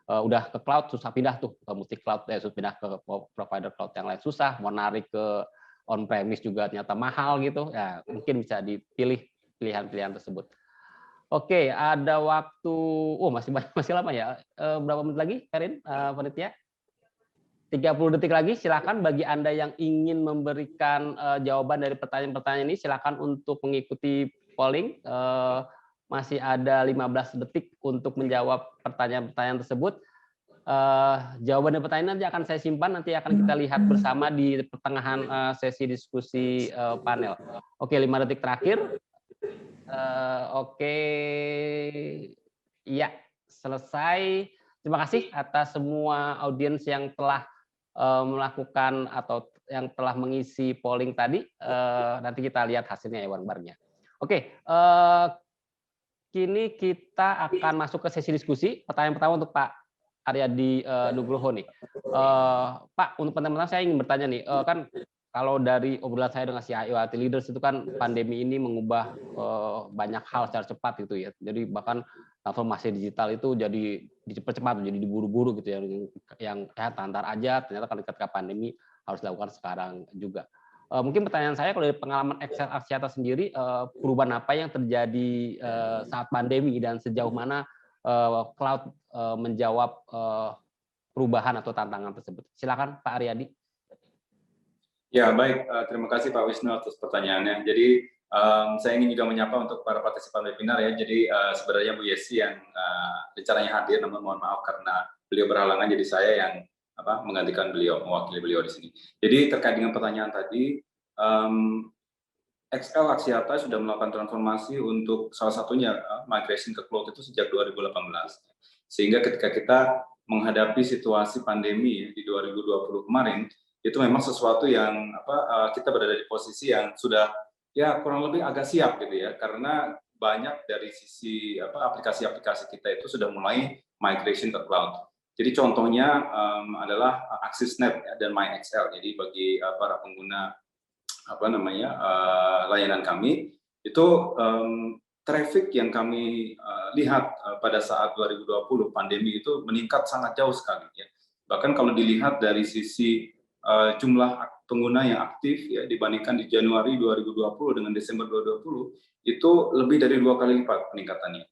udah ke cloud susah pindah tuh ke multi cloud, susah pindah ke provider cloud yang lain susah, mau narik ke on premise juga ternyata mahal gitu. Ya mungkin bisa dipilih pilihan-pilihan tersebut. Oke, ada waktu, masih lama ya. Berapa menit lagi, Karin, panitia? 30 detik lagi, silakan bagi Anda yang ingin memberikan jawaban dari pertanyaan-pertanyaan ini, silakan untuk mengikuti polling. Masih ada 15 detik untuk menjawab pertanyaan-pertanyaan tersebut. Jawaban dan pertanyaan nanti akan saya simpan, nanti akan kita lihat bersama di pertengahan sesi diskusi panel. Oke, 5 detik terakhir. Iya, selesai. Terima kasih atas semua audiens yang telah melakukan atau yang telah mengisi polling tadi. Nanti kita lihat hasilnya ya, bareng-barengnya. Oke, kini kita akan masuk ke sesi diskusi. Pertanyaan pertama untuk Pak Aryadi Nugroho nih. Pak, untuk pertanyaan saya ingin bertanya nih, kan kalau dari obrolan saya dengan CIO IT Leaders itu kan pandemi ini mengubah banyak hal secara cepat gitu ya. Jadi bahkan transformasi digital itu jadi dipercepat, jadi diburu-buru gitu ya. Yang antar aja ternyata kalau ketika pandemi harus dilakukan sekarang juga. Mungkin pertanyaan saya kalau dari pengalaman Excel Axiata sendiri, perubahan apa yang terjadi saat pandemi dan sejauh mana cloud menjawab perubahan atau tantangan tersebut. Silakan Pak Aryadi. Ya, baik. Terima kasih Pak Wisnu atas pertanyaannya. Jadi, saya ingin juga menyapa untuk para partisipan webinar ya. Jadi, sebenarnya Bu Yesi yang rencananya hadir, namun mohon maaf karena beliau berhalangan, jadi saya yang menggantikan beliau, mewakili beliau di sini. Jadi, terkait dengan pertanyaan tadi, XL Axiata sudah melakukan transformasi untuk salah satunya migration ke cloud itu sejak 2018. Sehingga ketika kita menghadapi situasi pandemi di 2020 kemarin, itu memang sesuatu yang kita berada di posisi yang sudah ya kurang lebih agak siap gitu ya, karena banyak dari sisi aplikasi-aplikasi kita itu sudah mulai migration ke cloud. Jadi contohnya adalah AxisNet ya, dan MyXL. Jadi bagi para pengguna layanan kami itu traffic yang kami lihat pada saat 2020 pandemi itu meningkat sangat jauh sekali ya. Bahkan kalau dilihat dari sisi jumlah pengguna yang aktif ya dibandingkan di Januari 2020 dengan Desember 2020 itu lebih dari 2 kali lipat peningkatannya.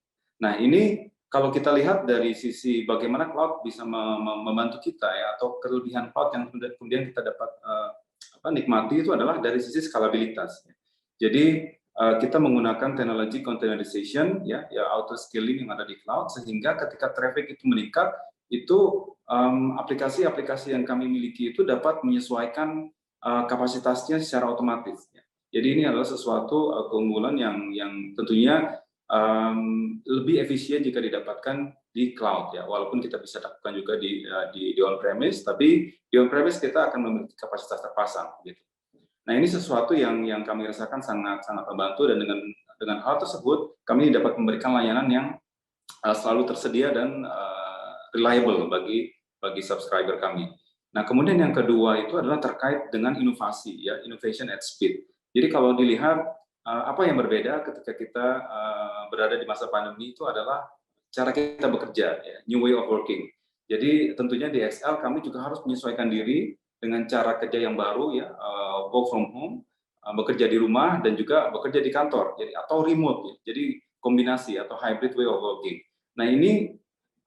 Nah, ini kalau kita lihat dari sisi bagaimana cloud bisa membantu kita ya, atau kelebihan cloud yang kemudian kita dapat nikmati itu adalah dari sisi skalabilitas. Jadi kita menggunakan teknologi containerization ya auto scaling yang ada di cloud, sehingga ketika traffic itu meningkat itu aplikasi-aplikasi yang kami miliki itu dapat menyesuaikan kapasitasnya secara otomatis. Ya. Jadi ini adalah sesuatu keunggulan yang tentunya lebih efisien jika didapatkan di cloud ya, walaupun kita bisa dapatkan juga di on premise, tapi di on premise kita akan memiliki kapasitas terpasang gitu. Nah, ini sesuatu yang kami rasakan sangat membantu, dan dengan hal tersebut kami dapat memberikan layanan yang selalu tersedia dan reliable bagi subscriber kami. Nah, kemudian yang kedua itu adalah terkait dengan inovasi ya, innovation at speed. Jadi kalau dilihat apa yang berbeda ketika kita berada di masa pandemi itu adalah cara kita bekerja ya, new way of working. Jadi tentunya di XL kami juga harus menyesuaikan diri dengan cara kerja yang baru ya, work from home, bekerja di rumah dan juga bekerja di kantor, jadi atau remote ya. Jadi kombinasi atau hybrid way of working. Nah, ini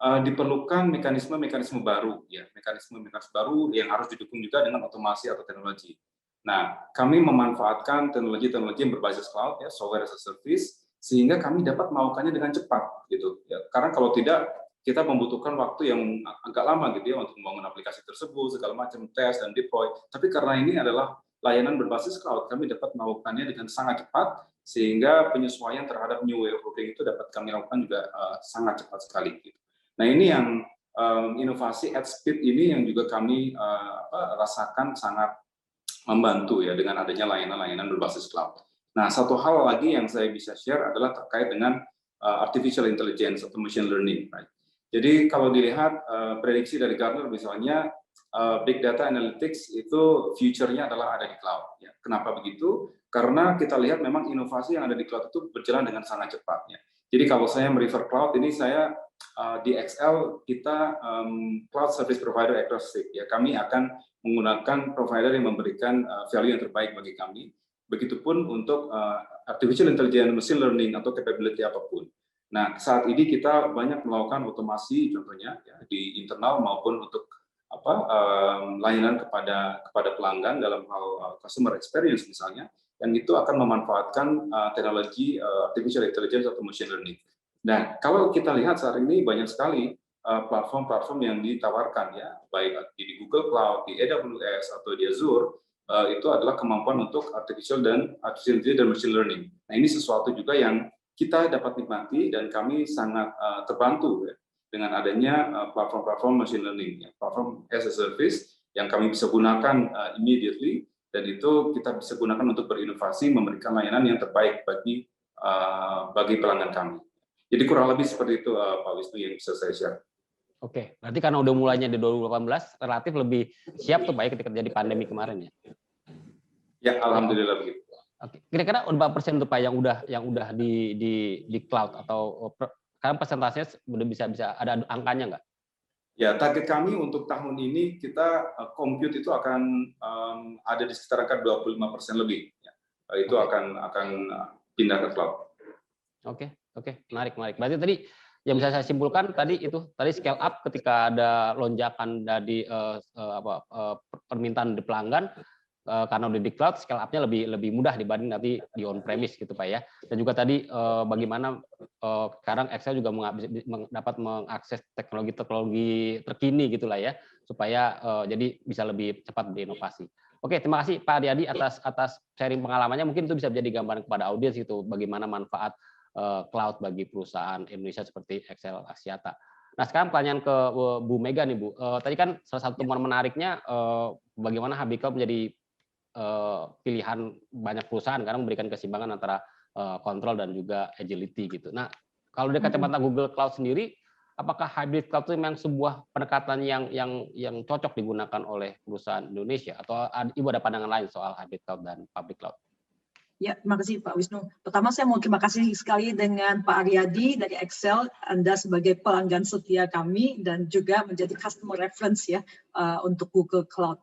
diperlukan mekanisme baru ya, mekanisme baru yang harus didukung juga dengan otomasi atau teknologi. Nah, kami memanfaatkan teknologi yang berbasis cloud ya, software as a service, sehingga kami dapat melakukannya dengan cepat gitu ya. Karena kalau tidak kita membutuhkan waktu yang agak lama gitu ya untuk membangun aplikasi tersebut, segala macam tes dan deploy. Tapi karena ini adalah layanan berbasis cloud, kami dapat melakukannya dengan sangat cepat, sehingga penyesuaian terhadap new way of working itu dapat kami lakukan juga sangat cepat sekali. Gitu. Nah, ini yang inovasi at speed ini yang juga kami rasakan sangat membantu ya dengan adanya layanan-layanan berbasis cloud. Nah, satu hal lagi yang saya bisa share adalah terkait dengan artificial intelligence atau machine learning. Right? Jadi kalau dilihat prediksi dari Gartner misalnya, big data analytics itu future-nya adalah ada di cloud. Ya. Kenapa begitu? Karena kita lihat memang inovasi yang ada di cloud itu berjalan dengan sangat cepat. Ya. Jadi kalau saya merefer cloud ini, saya di XL kita cloud service provider agnostic. Ya, kami akan menggunakan provider yang memberikan value yang terbaik bagi kami. Begitupun untuk artificial intelligence, machine learning atau capability apapun. Nah, saat ini kita banyak melakukan otomasi, contohnya ya, di internal maupun untuk layanan kepada pelanggan dalam hal customer experience misalnya, yang itu akan memanfaatkan teknologi artificial intelligence atau machine learning. Nah, kalau kita lihat saat ini banyak sekali platform-platform yang ditawarkan ya, baik di Google Cloud, di AWS atau di Azure, itu adalah kemampuan untuk artificial intelligence dan machine learning. Nah, ini sesuatu juga yang kita dapat nikmati dan kami sangat terbantu ya, dengan adanya platform-platform machine learning, ya, platform as a service yang kami bisa gunakan immediately, dan itu kita bisa gunakan untuk berinovasi, memberikan layanan yang terbaik bagi pelanggan kami. Jadi kurang lebih seperti itu Pak Wisnu yang bisa saya share. Oke, berarti karena udah mulainya di 2018, relatif lebih siap tuh Pak ya ketika terjadi pandemi kemarin ya? Ya, alhamdulillah begitu. Oke, kira-kira berapa persen tuh Pak yang udah di cloud, atau sekarang persentasenya udah bisa ada angkanya nggak? Ya, target kami untuk tahun ini kita compute itu akan ada di sekitar angka 25% lebih. Ya. Itu akan pindah ke cloud. Oke, menarik. Berarti tadi yang bisa saya simpulkan tadi scale up ketika ada lonjakan dari permintaan dari pelanggan, karena udah di cloud, scale up-nya lebih mudah dibanding nanti di on premise gitu Pak ya. Dan juga tadi bagaimana sekarang Excel juga dapat mengakses teknologi terkini gitulah ya, supaya jadi bisa lebih cepat berinovasi. Oke, terima kasih Pak Adi atas sharing pengalamannya. Mungkin itu bisa menjadi gambaran kepada audiens itu bagaimana manfaat cloud bagi perusahaan Indonesia seperti Excel Axiata. Nah, sekarang pertanyaan ke Bu Mega nih Bu. Tadi kan salah satu temuan menariknya bagaimana HB Cloud menjadi pilihan banyak perusahaan karena memberikan keseimbangan antara kontrol dan juga agility gitu. Nah, kalau dari kacamata Google Cloud sendiri, apakah hybrid cloud itu memang sebuah pendekatan yang cocok digunakan oleh perusahaan Indonesia atau Ibu ada pandangan lain soal hybrid cloud dan public cloud? Ya, terima kasih Pak Wisnu. Pertama saya mau terima kasih sekali dengan Pak Aryadi dari Excel, Anda sebagai pelanggan setia kami dan juga menjadi customer reference ya untuk Google Cloud.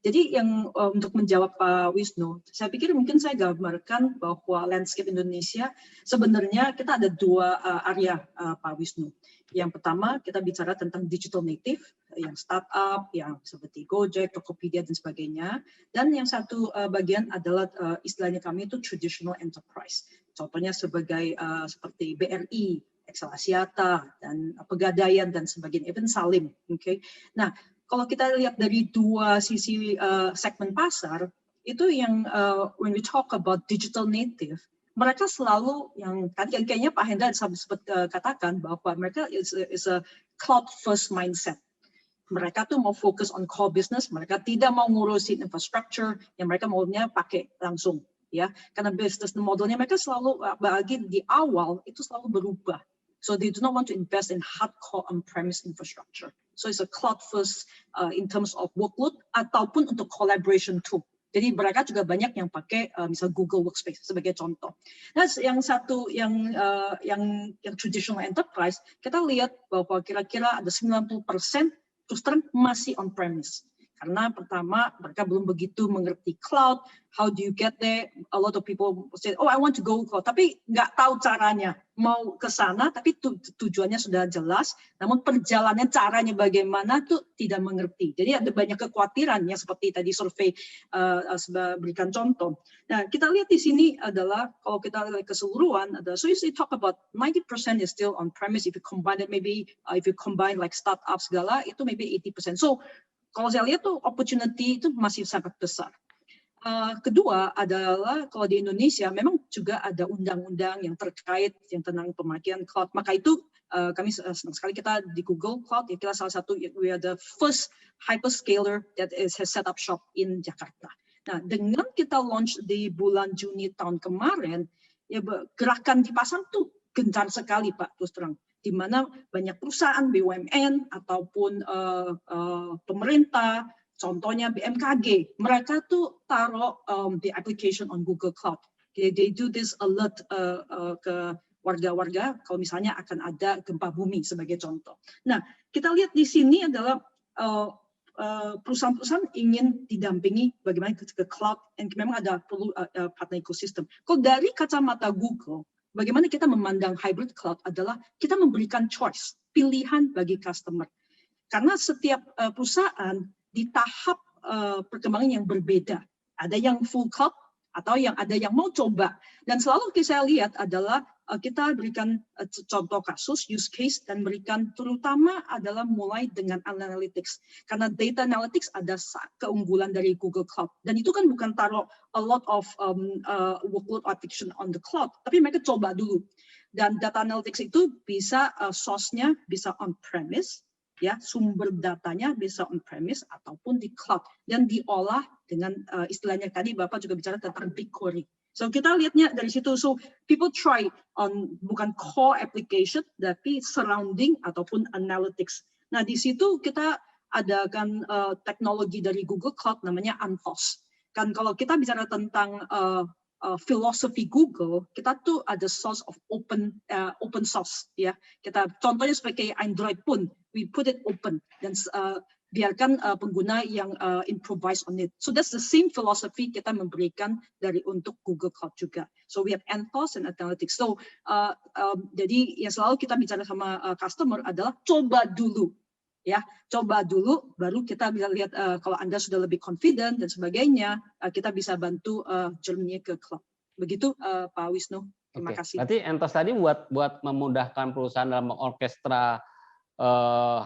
Jadi yang untuk menjawab Pak Wisnu, saya pikir mungkin saya gambarkan bahwa landscape Indonesia sebenarnya kita ada dua area Pak Wisnu. Yang pertama kita bicara tentang digital native, yang startup, yang seperti Gojek, Tokopedia dan sebagainya. Dan yang satu bagian adalah istilahnya kami itu traditional enterprise. Contohnya sebagai seperti BRI, Excel Axiata, dan Pegadaian dan sebagainya, even Salim. Okay? Nah, kalau kita lihat dari dua sisi segmen pasar, itu yang when we talk about digital native, mereka selalu yang kayaknya Pak Hendra sempat katakan bahwa mereka is a cloud first mindset. Mereka tuh mau fokus on core business, mereka tidak mau ngurusin infrastructure, yang mereka maunya pakai langsung, ya. Karena business modelnya mereka selalu bagi di awal itu selalu berubah. So they do not want to invest in hardcore on-premise infrastructure. So it's a cloud first in terms of workload ataupun untuk collaboration tool. Jadi mereka juga banyak yang pakai misal Google Workspace sebagai contoh. Nah, yang satu yang traditional enterprise, kita lihat bahwa kira-kira ada 90% terus terang masih on-premise. Karena pertama, mereka belum begitu mengerti cloud, how do you get there? A lot of people say, oh I want to go cloud, tapi nggak tahu caranya. Mau ke sana, tapi tujuannya sudah jelas, namun perjalanan caranya bagaimana tuh tidak mengerti. Jadi ada banyak kekhawatiran yang seperti tadi survei berikan contoh. Nah, kita lihat di sini adalah, kalau kita lihat keseluruhan, so you talk about 90% is still on-premise, if you combine it, maybe if you combine like startup segala, itu maybe 80%. So, kalau saya lihat tuh opportunity itu masih sangat besar. Kedua adalah kalau di Indonesia memang juga ada undang-undang yang terkait yang tentang pemakaian cloud. Maka itu kami senang sekali kita di Google Cloud, ya kita salah satu, we are the first hyperscaler that has set up shop in Jakarta. Nah, dengan kita launch di bulan Juni tahun kemarin, ya gerakan di pasar tuh gencar sekali Pak, terus terang. Di mana banyak perusahaan BUMN ataupun pemerintah, contohnya BMKG, mereka tuh taruh the application on Google Cloud. They do this alert ke warga-warga kalau misalnya akan ada gempa bumi sebagai contoh. Nah, kita lihat di sini adalah perusahaan-perusahaan ingin didampingi bagaimana ke cloud, dan memang ada perlu partner ekosistem. Kalau dari kacamata Google, bagaimana kita memandang hybrid cloud adalah kita memberikan choice, pilihan bagi customer. Karena setiap perusahaan di tahap perkembangan yang berbeda. Ada yang full cloud atau yang ada yang mau coba. Dan selalu saya lihat adalah kita berikan contoh kasus, use case, dan berikan terutama adalah mulai dengan analytics. Karena data analytics ada keunggulan dari Google Cloud. Dan itu kan bukan taruh a lot of workload application on the cloud, tapi mereka coba dulu. Dan data analytics itu bisa source-nya bisa on-premise, ya, sumber datanya bisa on-premise ataupun di cloud. Dan diolah dengan istilahnya tadi Bapak juga bicara tentang BigQuery. So kita lihatnya dari situ, so people try on bukan core application, tapi surrounding ataupun analytics. Nah di situ kita adakan teknologi dari Google Cloud namanya Anthos. Kan kalau kita bicara tentang filosofi Google, kita tuh ada source of open source, ya. Kita contohnya sebagai Android pun, we put it open dan biarkan pengguna yang improvise on it. So that's the same philosophy kita memberikan dari untuk Google Cloud juga. So we have Anthos and Analytics. So jadi yang selalu kita bicara sama customer adalah coba dulu. Ya, coba dulu, baru kita bisa lihat kalau Anda sudah lebih confident dan sebagainya, kita bisa bantu journey ke cloud. Begitu Pak Wisnu. Terima kasih. Berarti Entos tadi buat memudahkan perusahaan dalam mengorkestra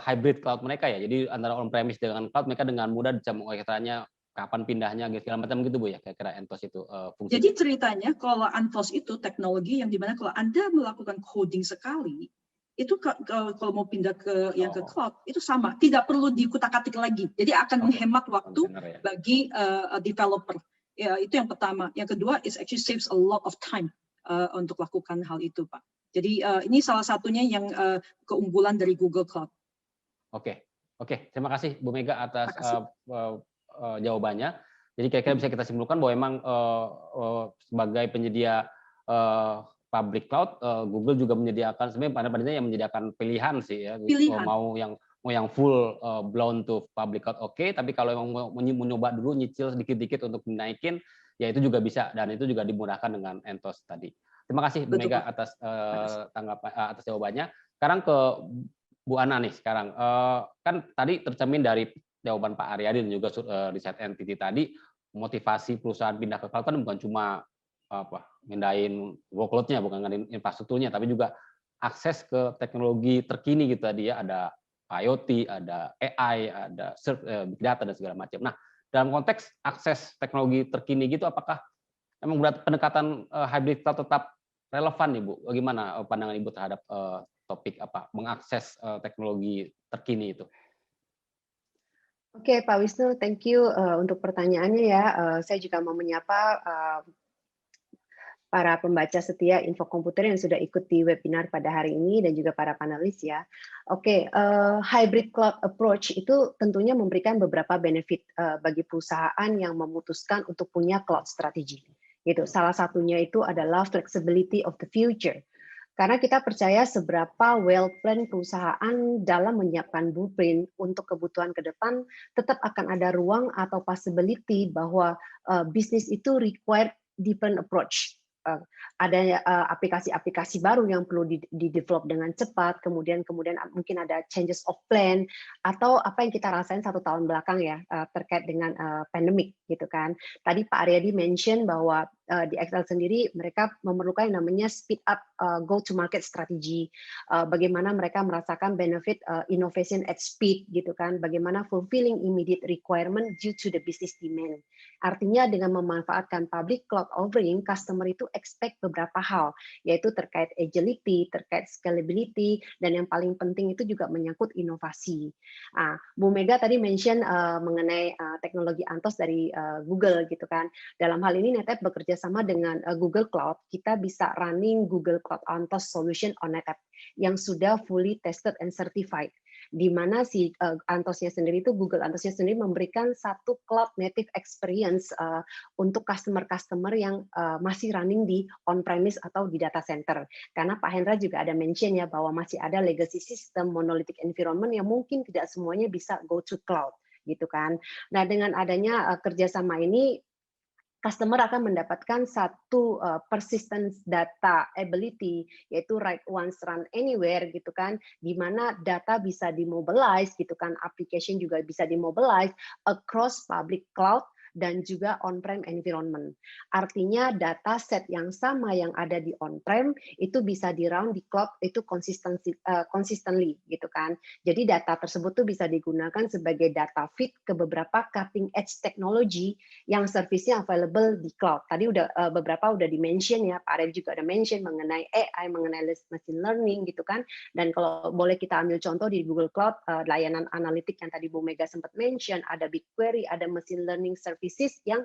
hybrid cloud mereka ya. Jadi antara on-premise dengan cloud mereka dengan mudah bisa mengorkestranya kapan pindahnya gitu segala macam gitu Bu ya, kira-kira Entos itu fungsinya. Jadi ceritanya kalau Anthos itu teknologi yang dimana kalau Anda melakukan coding sekali, itu kalau mau pindah ke yang ke cloud itu sama, tidak perlu dikutak-atik lagi. Jadi akan menghemat waktu bagi developer. Ya, itu yang pertama. Yang kedua is actually saves a lot of time untuk lakukan hal itu, Pak. Jadi ini salah satunya yang keunggulan dari Google Cloud. Oke. Terima kasih Bu Mega atas jawabannya. Jadi kira-kira bisa kita simpulkan bahwa memang sebagai penyedia public cloud, Google juga menyediakan sebenarnya pada yang menyediakan pilihan sih ya. Pilihan. Mau yang full blown to public cloud tapi kalau memang mau mencoba dulu nyicil sedikit-sedikit untuk menaikin, ya itu juga bisa dan itu juga dimudahkan dengan Entos tadi. Terima kasih Bu Mega atas tanggapan atas jawabannya. Sekarang ke Bu Ana nih sekarang. Kan tadi tercermin dari jawaban Pak Aryadi dan juga riset entity tadi, motivasi perusahaan pindah ke cloud kan bukan cuma mindahin workload-nya, bukan ngadain infrastrukturnya, tapi juga akses ke teknologi terkini gitu tadi ya, ada IoT, ada AI, ada big data dan segala macam. Nah, dalam konteks akses teknologi terkini gitu, apakah memang pendekatan hybrid cloud tetap relevan nih Bu? Bagaimana pandangan Ibu terhadap topik mengakses teknologi terkini itu? Oke, Pak Wisnu, thank you untuk pertanyaannya ya. Saya juga mau menyapa para pembaca setia Info Komputer yang sudah ikut di webinar pada hari ini dan juga para panelis ya. Oke, hybrid cloud approach itu tentunya memberikan beberapa benefit bagi perusahaan yang memutuskan untuk punya cloud strategy. Gitu. Salah satunya itu adalah flexibility of the future. Karena kita percaya seberapa well-planned perusahaan dalam menyiapkan blueprint untuk kebutuhan ke depan, tetap akan ada ruang atau possibility bahwa bisnis itu require different approach. Ada aplikasi-aplikasi baru yang perlu di-develop dengan cepat, kemudian mungkin ada changes of plan, atau apa yang kita rasain 1 tahun belakang ya, terkait dengan pandemic gitu kan. Tadi Pak Aryadi mention bahwa di Excel sendiri mereka memerlukan yang namanya speed up go to market strategy, bagaimana mereka merasakan benefit innovation at speed gitu kan, bagaimana fulfilling immediate requirement due to the business demand. Artinya dengan memanfaatkan public cloud offering, customer itu expect beberapa hal, yaitu terkait agility, terkait scalability, dan yang paling penting itu juga menyangkut inovasi. Bu Mega tadi mention mengenai teknologi Anthos dari Google gitu kan. Dalam hal ini NetApp bekerja sama dengan Google Cloud, kita bisa running Google Cloud Anthos solution on NetApp yang sudah fully tested and certified, di mana si Anthos-nya sendiri itu Google Anthos-nya sendiri memberikan satu cloud native experience untuk customer-customer yang masih running di on-premise atau di data center. Karena Pak Hendra juga ada mention ya bahwa masih ada legacy system, monolithic environment yang mungkin tidak semuanya bisa go to cloud gitu kan. Nah, dengan adanya kerjasama ini, customer akan mendapatkan satu persistence data ability, yaitu write once run anywhere gitu kan, di mana data bisa dimobilize gitu kan, application juga bisa dimobilize across public cloud dan juga on-prem environment. Artinya data set yang sama yang ada di on-prem itu bisa di-run di cloud itu consistently gitu kan. Jadi data tersebut tuh bisa digunakan sebagai data feed ke beberapa cutting edge technology yang service-nya available di cloud. Tadi beberapa udah di-mention ya, Pak Arif juga ada mention mengenai AI, mengenai machine learning gitu kan. Dan kalau boleh kita ambil contoh di Google Cloud, layanan analitik yang tadi Bu Mega sempat mention, ada BigQuery, ada machine learning services yang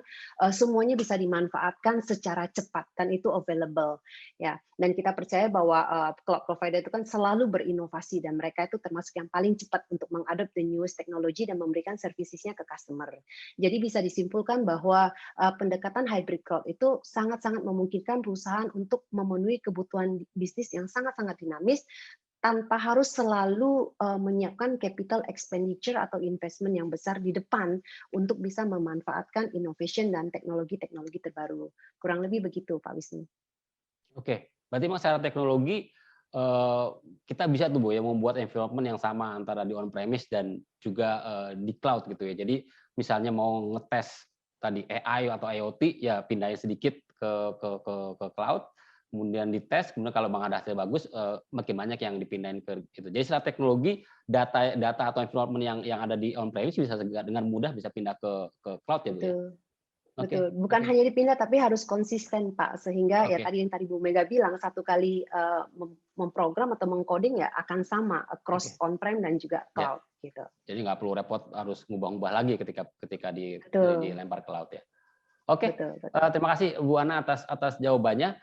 semuanya bisa dimanfaatkan secara cepat dan itu available ya. Dan kita percaya bahwa cloud provider itu kan selalu berinovasi dan mereka itu termasuk yang paling cepat untuk mengadop the newest technology dan memberikan servicesnya ke customer. Jadi bisa disimpulkan bahwa pendekatan hybrid cloud itu sangat-sangat memungkinkan perusahaan untuk memenuhi kebutuhan bisnis yang sangat-sangat dinamis tanpa harus selalu menyiapkan capital expenditure atau investment yang besar di depan untuk bisa memanfaatkan innovation dan teknologi-teknologi terbaru. Kurang lebih begitu, Pak Wisnu. Oke, berarti memang secara teknologi kita bisa tuh Bu ya membuat environment yang sama antara di on-premise dan juga di cloud gitu ya. Jadi misalnya mau ngetes tadi AI atau IoT ya pindahin sedikit ke cloud, kemudian dites, kemudian kalau memang ada hasil bagus makin banyak yang dipindahin ke gitu. Jadi secara teknologi data atau environment yang ada di on-premise bisa dengan mudah bisa pindah ke cloud ya Bu ya. Betul, bukan hanya dipindah tapi harus konsisten Pak, sehingga ya tadi yang Bu Mega bilang satu kali memprogram atau mengcoding ya akan sama across on-prem dan juga cloud gitu. Jadi nggak perlu repot harus ngubah-ubah lagi ketika dilempar cloud ya. Oke, terima kasih Bu Ana atas jawabannya.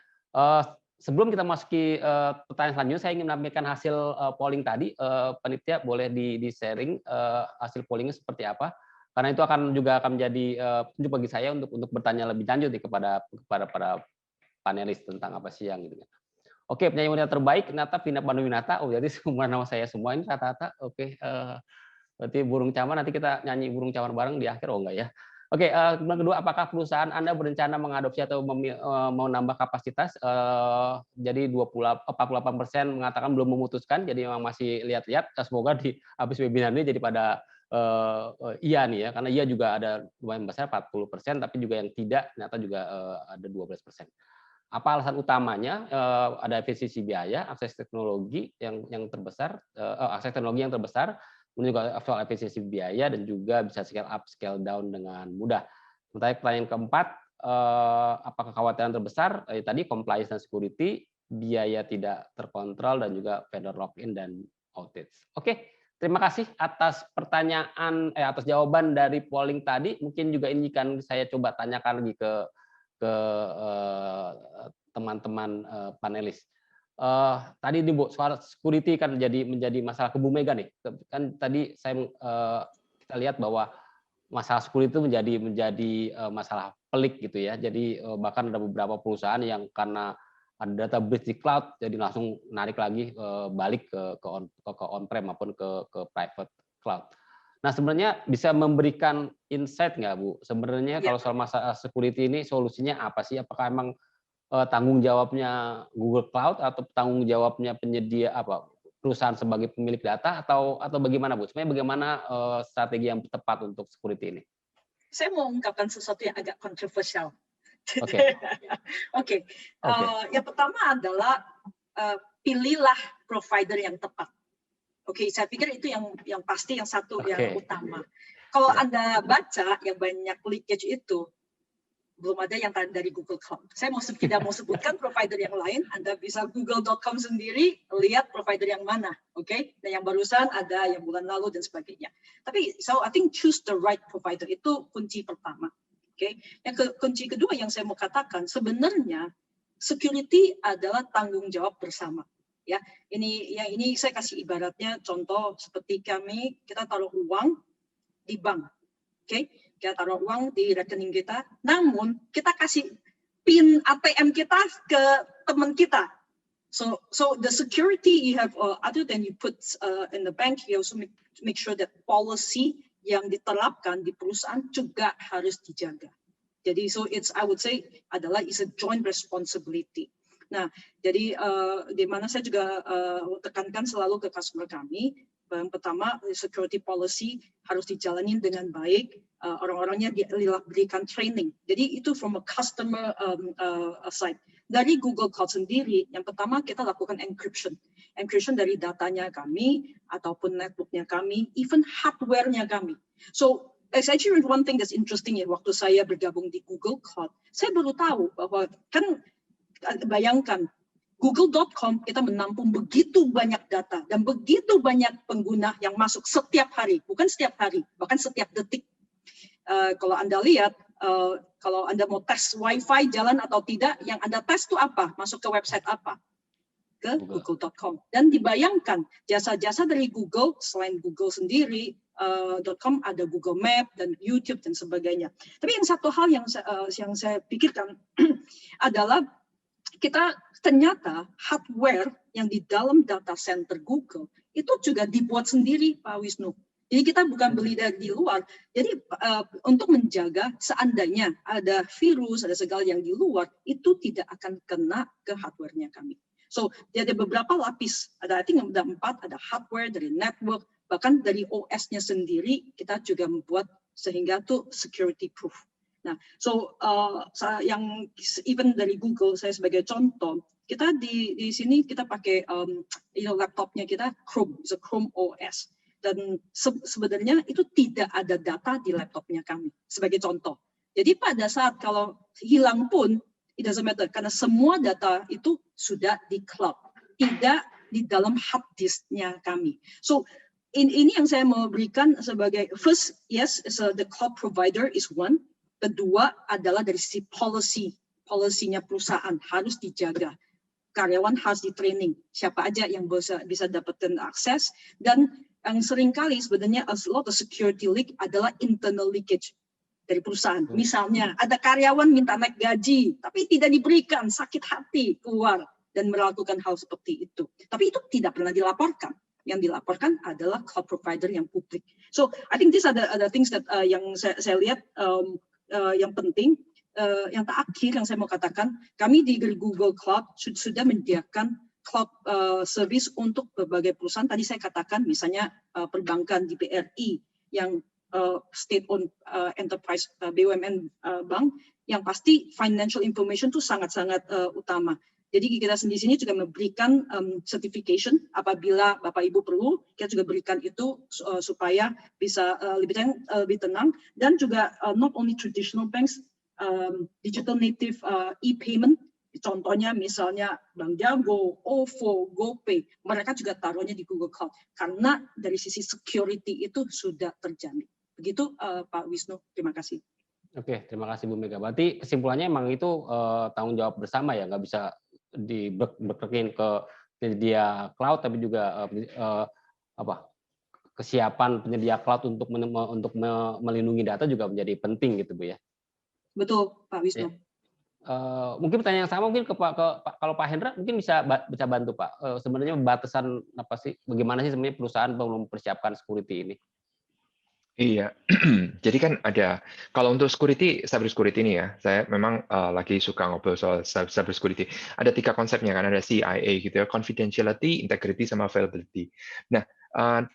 Sebelum kita masuki pertanyaan selanjutnya, saya ingin menampilkan hasil polling tadi. Panitia boleh di-sharing hasil pollingnya seperti apa? Karena itu akan menjadi petunjuk bagi saya untuk bertanya lebih lanjut kepada para panelis tentang apa sih yang gitu. Oke, penyanyi wanita terbaik Nata Vina Panduwinata. Oh, jadi semua nama saya semua ini rata-rata. Oke, berarti burung cawan nanti kita nyanyi burung cawan bareng di akhir. Oh enggak ya. Oke, kemudian kedua, apakah perusahaan Anda berencana mengadopsi atau mau nambah kapasitas? Jadi 48% mengatakan belum memutuskan, jadi memang masih lihat-lihat. Semoga di habis webinar ini jadi pada iya nih ya, karena iya juga ada lumayan besar 40%, tapi juga yang tidak ternyata juga ada 12%. Apa alasan utamanya? Ada efisiensi biaya, akses teknologi yang terbesar, akses teknologi yang terbesar, kemudian juga soal efisiensi biaya dan juga bisa scale up, scale down dengan mudah. Sementara pertanyaan keempat, apakah kekhawatiran terbesar? Tadi compliance dan security, biaya tidak terkontrol dan juga vendor lock-in dan outage. Oke. Terima kasih atas pertanyaan, atas jawaban dari polling tadi. Mungkin juga ini kan saya coba tanyakan lagi ke teman-teman panelis. Tadi nih Bu, soal security kan menjadi masalah ke Bu Mega nih. Kan tadi kita lihat bahwa masalah security itu menjadi masalah pelik gitu ya. Jadi bahkan ada beberapa perusahaan yang karena ada data breach di cloud, jadi langsung narik lagi balik ke on-prem maupun ke private cloud. Nah, sebenarnya bisa memberikan insight nggak Bu? Sebenarnya kalau soal masalah security ini solusinya apa sih? Apakah emang tanggung jawabnya Google Cloud atau tanggung jawabnya penyedia perusahaan sebagai pemilik data atau bagaimana Bu? Sebenarnya bagaimana strategi yang tepat untuk security ini? Saya mau ungkapkan sesuatu yang agak kontroversial. Oke. Yang pertama adalah pilihlah provider yang tepat. Oke, saya pikir itu yang pasti yang satu yang utama. Kalau Anda baca yang banyak leakage itu belum ada yang dari Google Cloud. Saya tidak mau sebutkan provider yang lain. Anda bisa google.com sendiri lihat provider yang mana, oke? Dan yang barusan ada yang bulan lalu dan sebagainya. Tapi so I think choose the right provider itu kunci pertama. Okay. Yang kunci kedua yang saya mau katakan sebenarnya security adalah tanggung jawab bersama. Ya, ini saya kasih ibaratnya contoh seperti kita taruh uang di bank, oke? Kita taruh uang di rekening kita, namun kita kasih pin ATM kita ke teman kita. So the security you have other than you put in the bank, you also make sure that policy yang diterapkan di perusahaan juga harus dijaga. Jadi I would say it's a joint responsibility. Nah, jadi di mana saya juga tekankan selalu ke customer kami, yang pertama security policy harus dijalanin dengan baik, orang-orangnya diberikan training. Jadi itu from a customer side. Dari Google Cloud sendiri, yang pertama kita lakukan encryption dari datanya kami ataupun networknya kami, even hardware-nya kami. So it's actually one thing that's interesting ya, waktu saya bergabung di Google Cloud, saya baru tahu bahwa kan bayangkan Google.com kita menampung begitu banyak data dan begitu banyak pengguna yang masuk setiap hari, bukan setiap hari, bahkan setiap detik. Kalau Anda lihat, kalau Anda mau tes Wi-Fi jalan atau tidak, yang Anda tes itu apa? Masuk ke website apa? Ke google.com. Dan dibayangkan jasa-jasa dari Google, selain Google sendiri, .com ada Google Map dan YouTube dan sebagainya. Tapi yang satu hal yang saya pikirkan adalah kita ternyata hardware yang di dalam data center Google itu juga dibuat sendiri, Pak Wisnu. Jadi kita bukan beli dari luar. Jadi untuk menjaga seandainya ada virus, ada segala yang di luar, itu tidak akan kena ke hardware-nya kami. So dia ada beberapa lapis, I think ada 4, ada hardware, dari network, bahkan dari OS-nya sendiri kita juga membuat sehingga tuh security proof. Nah, so yang even dari Google, saya sebagai contoh, kita di sini kita pakai laptopnya kita Chrome, it's a Chrome OS. Dan sebenarnya itu tidak ada data di laptopnya kami, sebagai contoh. Jadi pada saat kalau hilang pun, it doesn't matter, karena semua data itu sudah di cloud, tidak di dalam hard disk-nya kami. So, ini yang saya mau berikan sebagai, first, yes, the cloud provider is one. Kedua adalah dari sisi policy-nya perusahaan harus dijaga. Karyawan harus di-training, siapa aja yang bisa dapatkan akses, dan yang seringkali sebenarnya a lot of security leak adalah internal leakage dari perusahaan. Misalnya ada karyawan minta naik gaji, tapi tidak diberikan, sakit hati keluar dan melakukan hal seperti itu. Tapi itu tidak pernah dilaporkan. Yang dilaporkan adalah cloud provider yang publik. So I think these are the things that yang saya lihat yang penting. Yang terakhir yang saya mau katakan, kami di Google Cloud sudah menyediakan cloud service untuk berbagai perusahaan. Tadi saya katakan misalnya perbankan di BRI yang state-owned enterprise BUMN bank, yang pasti financial information itu sangat-sangat utama. Jadi kita di sini juga memberikan certification apabila Bapak Ibu perlu, kita juga berikan itu supaya bisa lebih tenang, dan juga not only traditional banks, digital native e-payment, contohnya misalnya Bank Jago, OVO, GoPay, mereka juga taruhnya di Google Cloud karena dari sisi security itu sudah terjamin. Begitu Pak Wisnu, terima kasih. Oke, terima kasih Bu Mega. Berarti kesimpulannya memang itu tanggung jawab bersama ya, nggak bisa diberkekin ke penyedia cloud, tapi juga kesiapan penyedia cloud untuk melindungi data juga menjadi penting gitu Bu ya. Betul Pak Wisnu. Ya. Mungkin pertanyaan yang sama mungkin kalau Pak Hendra mungkin bisa bantu Pak. Sebenarnya batasan apa sih, bagaimana sih sebenarnya perusahaan belum mempersiapkan security ini? Iya, jadi kan ada, kalau untuk cyber security ini ya, saya memang lagi suka ngobrol soal cyber security. Ada 3 konsepnya kan, ada CIA gitu ya, confidentiality, integrity, sama availability. Nah,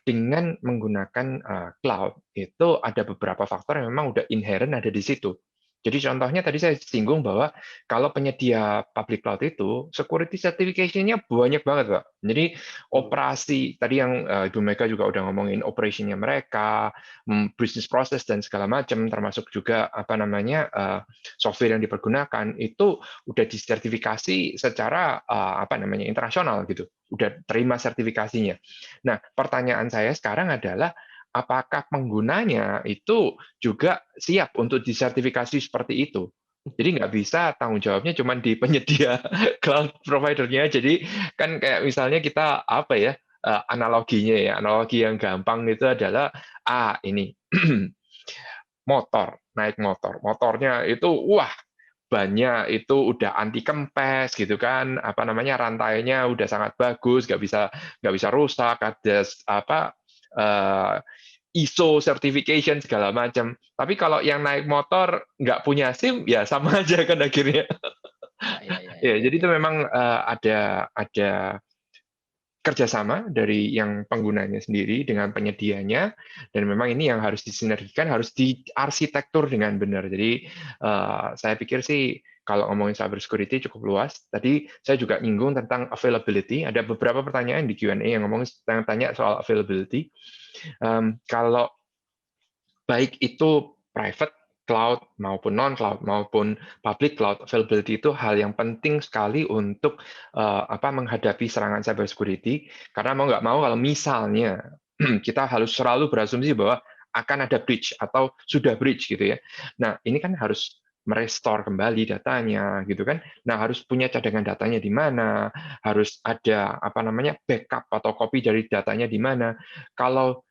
dengan menggunakan cloud itu ada beberapa faktor yang memang udah inherent ada di situ. Jadi contohnya tadi saya singgung bahwa kalau penyedia public cloud itu security certification-nya banyak banget, Pak. Jadi operasi tadi yang Ibu Mega juga udah ngomongin operasinya mereka, business process dan segala macam, termasuk juga software yang dipergunakan itu udah disertifikasi secara internasional gitu, udah terima sertifikasinya. Nah, pertanyaan saya sekarang adalah apakah penggunanya itu juga siap untuk disertifikasi seperti itu? Jadi nggak bisa tanggung jawabnya cuma di penyedia cloud provider-nya. Jadi kan kayak misalnya kita analoginya, analogi yang gampang itu adalah ini naik motornya itu bannya itu udah anti kempes gitu kan, rantainya udah sangat bagus, nggak bisa rusak, ada ISO certification segala macam. Tapi kalau yang naik motor nggak punya SIM, ya sama aja kan akhirnya. Ya, jadi itu memang ada kerjasama dari yang penggunanya sendiri dengan penyedianya, dan memang ini yang harus disinergikan, harus diarsitektur dengan benar. Jadi saya pikir sih kalau ngomongin cyber security cukup luas. Tadi saya juga nyinggung tentang availability. Ada beberapa pertanyaan di Q&A yang tanya soal availability. Kalau baik itu private cloud maupun non-cloud maupun public cloud, availability itu hal yang penting sekali untuk menghadapi serangan cyber security. Karena mau nggak mau kalau misalnya kita harus selalu berasumsi bahwa akan ada breach atau sudah breach gitu ya. Nah, ini kan harus merestore kembali datanya gitu kan. Nah, harus punya cadangan datanya di mana, harus ada backup atau copy dari datanya di mana. Kalau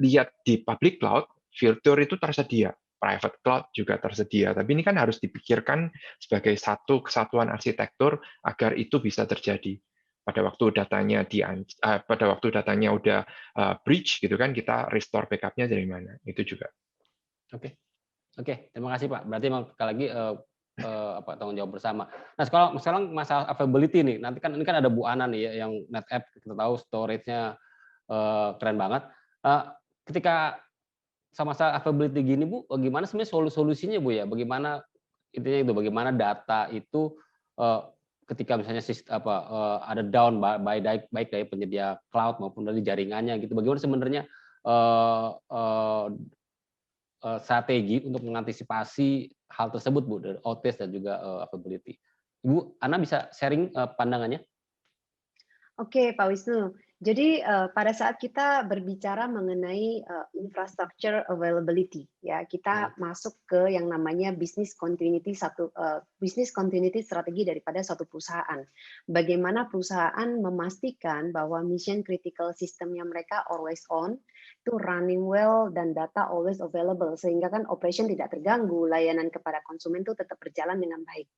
lihat di public cloud, fitur itu tersedia, private cloud juga tersedia, tapi ini kan harus dipikirkan sebagai satu kesatuan arsitektur agar itu bisa terjadi. Pada waktu datanya udah breach gitu kan, kita restore backup-nya dari mana, itu juga. Oke, terima kasih Pak. Berarti sekali lagi tanggung jawab bersama. Nah, sekarang masalah availability nih. Nanti kan ini kan ada Bu Ana nih ya, yang NetApp kita tahu storage-nya keren banget. Ketika sama-sama availability gini Bu, gimana sebenarnya solusinya Bu ya? Bagaimana intinya itu, bagaimana data itu ketika misalnya ada down baik dari penyedia cloud maupun dari jaringannya gitu. Bagaimana sebenarnya strategi untuk mengantisipasi hal tersebut Bu, dari outage dan juga availability. Ibu Ana bisa sharing pandangannya? Oke, Pak Wisnu. Jadi pada saat kita berbicara mengenai infrastructure availability, ya kita masuk ke yang namanya business continuity strategi daripada suatu perusahaan. Bagaimana perusahaan memastikan bahwa mission critical systemnya mereka always on, itu running well dan data always available, sehingga kan operation tidak terganggu, layanan kepada konsumen itu tetap berjalan dengan baik.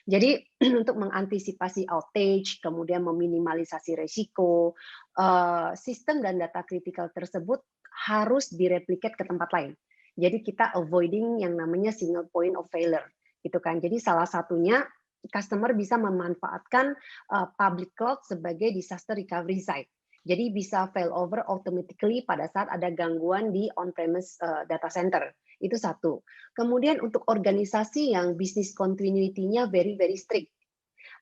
Jadi untuk mengantisipasi outage, kemudian meminimalisasi resiko, sistem dan data kritikal tersebut harus direplikat ke tempat lain. Jadi kita avoiding yang namanya single point of failure, gitu kan. Jadi salah satunya customer bisa memanfaatkan public cloud sebagai disaster recovery site. Jadi bisa failover automatically pada saat ada gangguan di on-premise data center. Itu satu. Kemudian untuk organisasi yang business continuity-nya very strict.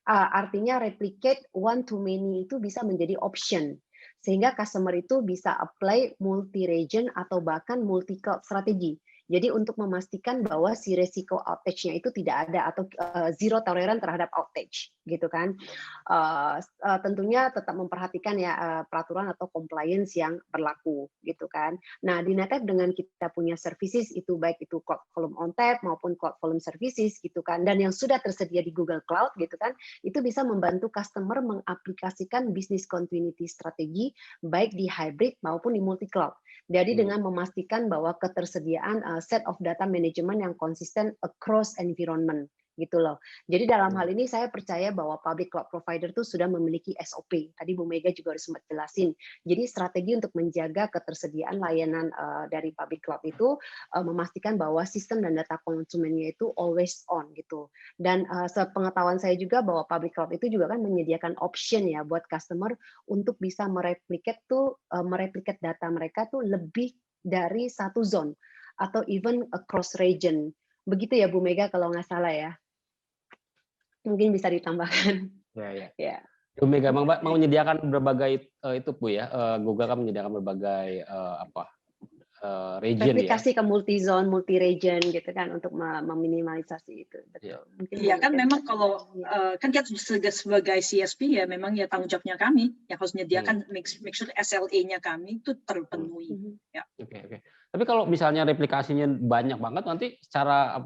Artinya replicate one to many itu bisa menjadi option. Sehingga customer itu bisa apply multi-region atau bahkan multi-cloud strategi. Jadi untuk memastikan bahwa si resiko outage-nya itu tidak ada atau zero tolerance terhadap outage, gitu kan. Tentunya tetap memperhatikan ya peraturan atau compliance yang berlaku, gitu kan. Nah di NetApp dengan kita punya services itu baik itu Cloud Volume ONTAP maupun Cloud Volume Services, gitu kan, dan yang sudah tersedia di Google Cloud, gitu kan, itu bisa membantu customer mengaplikasikan business continuity strategi baik di hybrid maupun di multi cloud. Jadi dengan memastikan bahwa ketersediaan set of data management yang konsisten across environment, gitu loh. Jadi dalam hal ini saya percaya bahwa public cloud provider itu sudah memiliki SOP. Tadi Bu Mega juga harus sempat jelasin. Jadi strategi untuk menjaga ketersediaan layanan dari public cloud itu memastikan bahwa sistem dan data konsumennya itu always on gitu. Dan sepengetahuan saya juga bahwa public cloud itu juga kan menyediakan option ya buat customer untuk bisa mereplikat data mereka tuh lebih dari satu zone atau even across region. Begitu ya Bu Mega kalau nggak salah ya. Mungkin bisa ditambahkan. Ya. Bu Mega mau menyediakan berbagai itu Bu ya. Google kan menyediakan berbagai region replikasi ya. ke multi zone, multi region gitu kan untuk meminimalisasi itu. Betul. Iya kan memang kalau kan kita sebagai CSP ya memang ya tanggung jawabnya kami yang harus menyediakan make sure SLA-nya kami itu terpenuhi. Ya. Oke. Tapi kalau misalnya replikasinya banyak banget nanti secara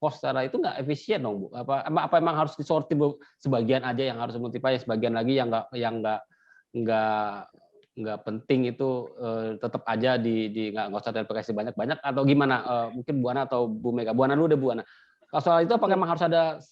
cost secara itu nggak efisien dong Bu. Apa emang harus disortir sebagian aja yang harus multiply, sebagian lagi yang nggak penting itu tetap aja nggak usah replikasi banyak atau gimana? Mungkin Bu Ana atau Bu Mega. Bu Ana dulu deh Bu Ana. Kalau soal itu apakah memang harus ada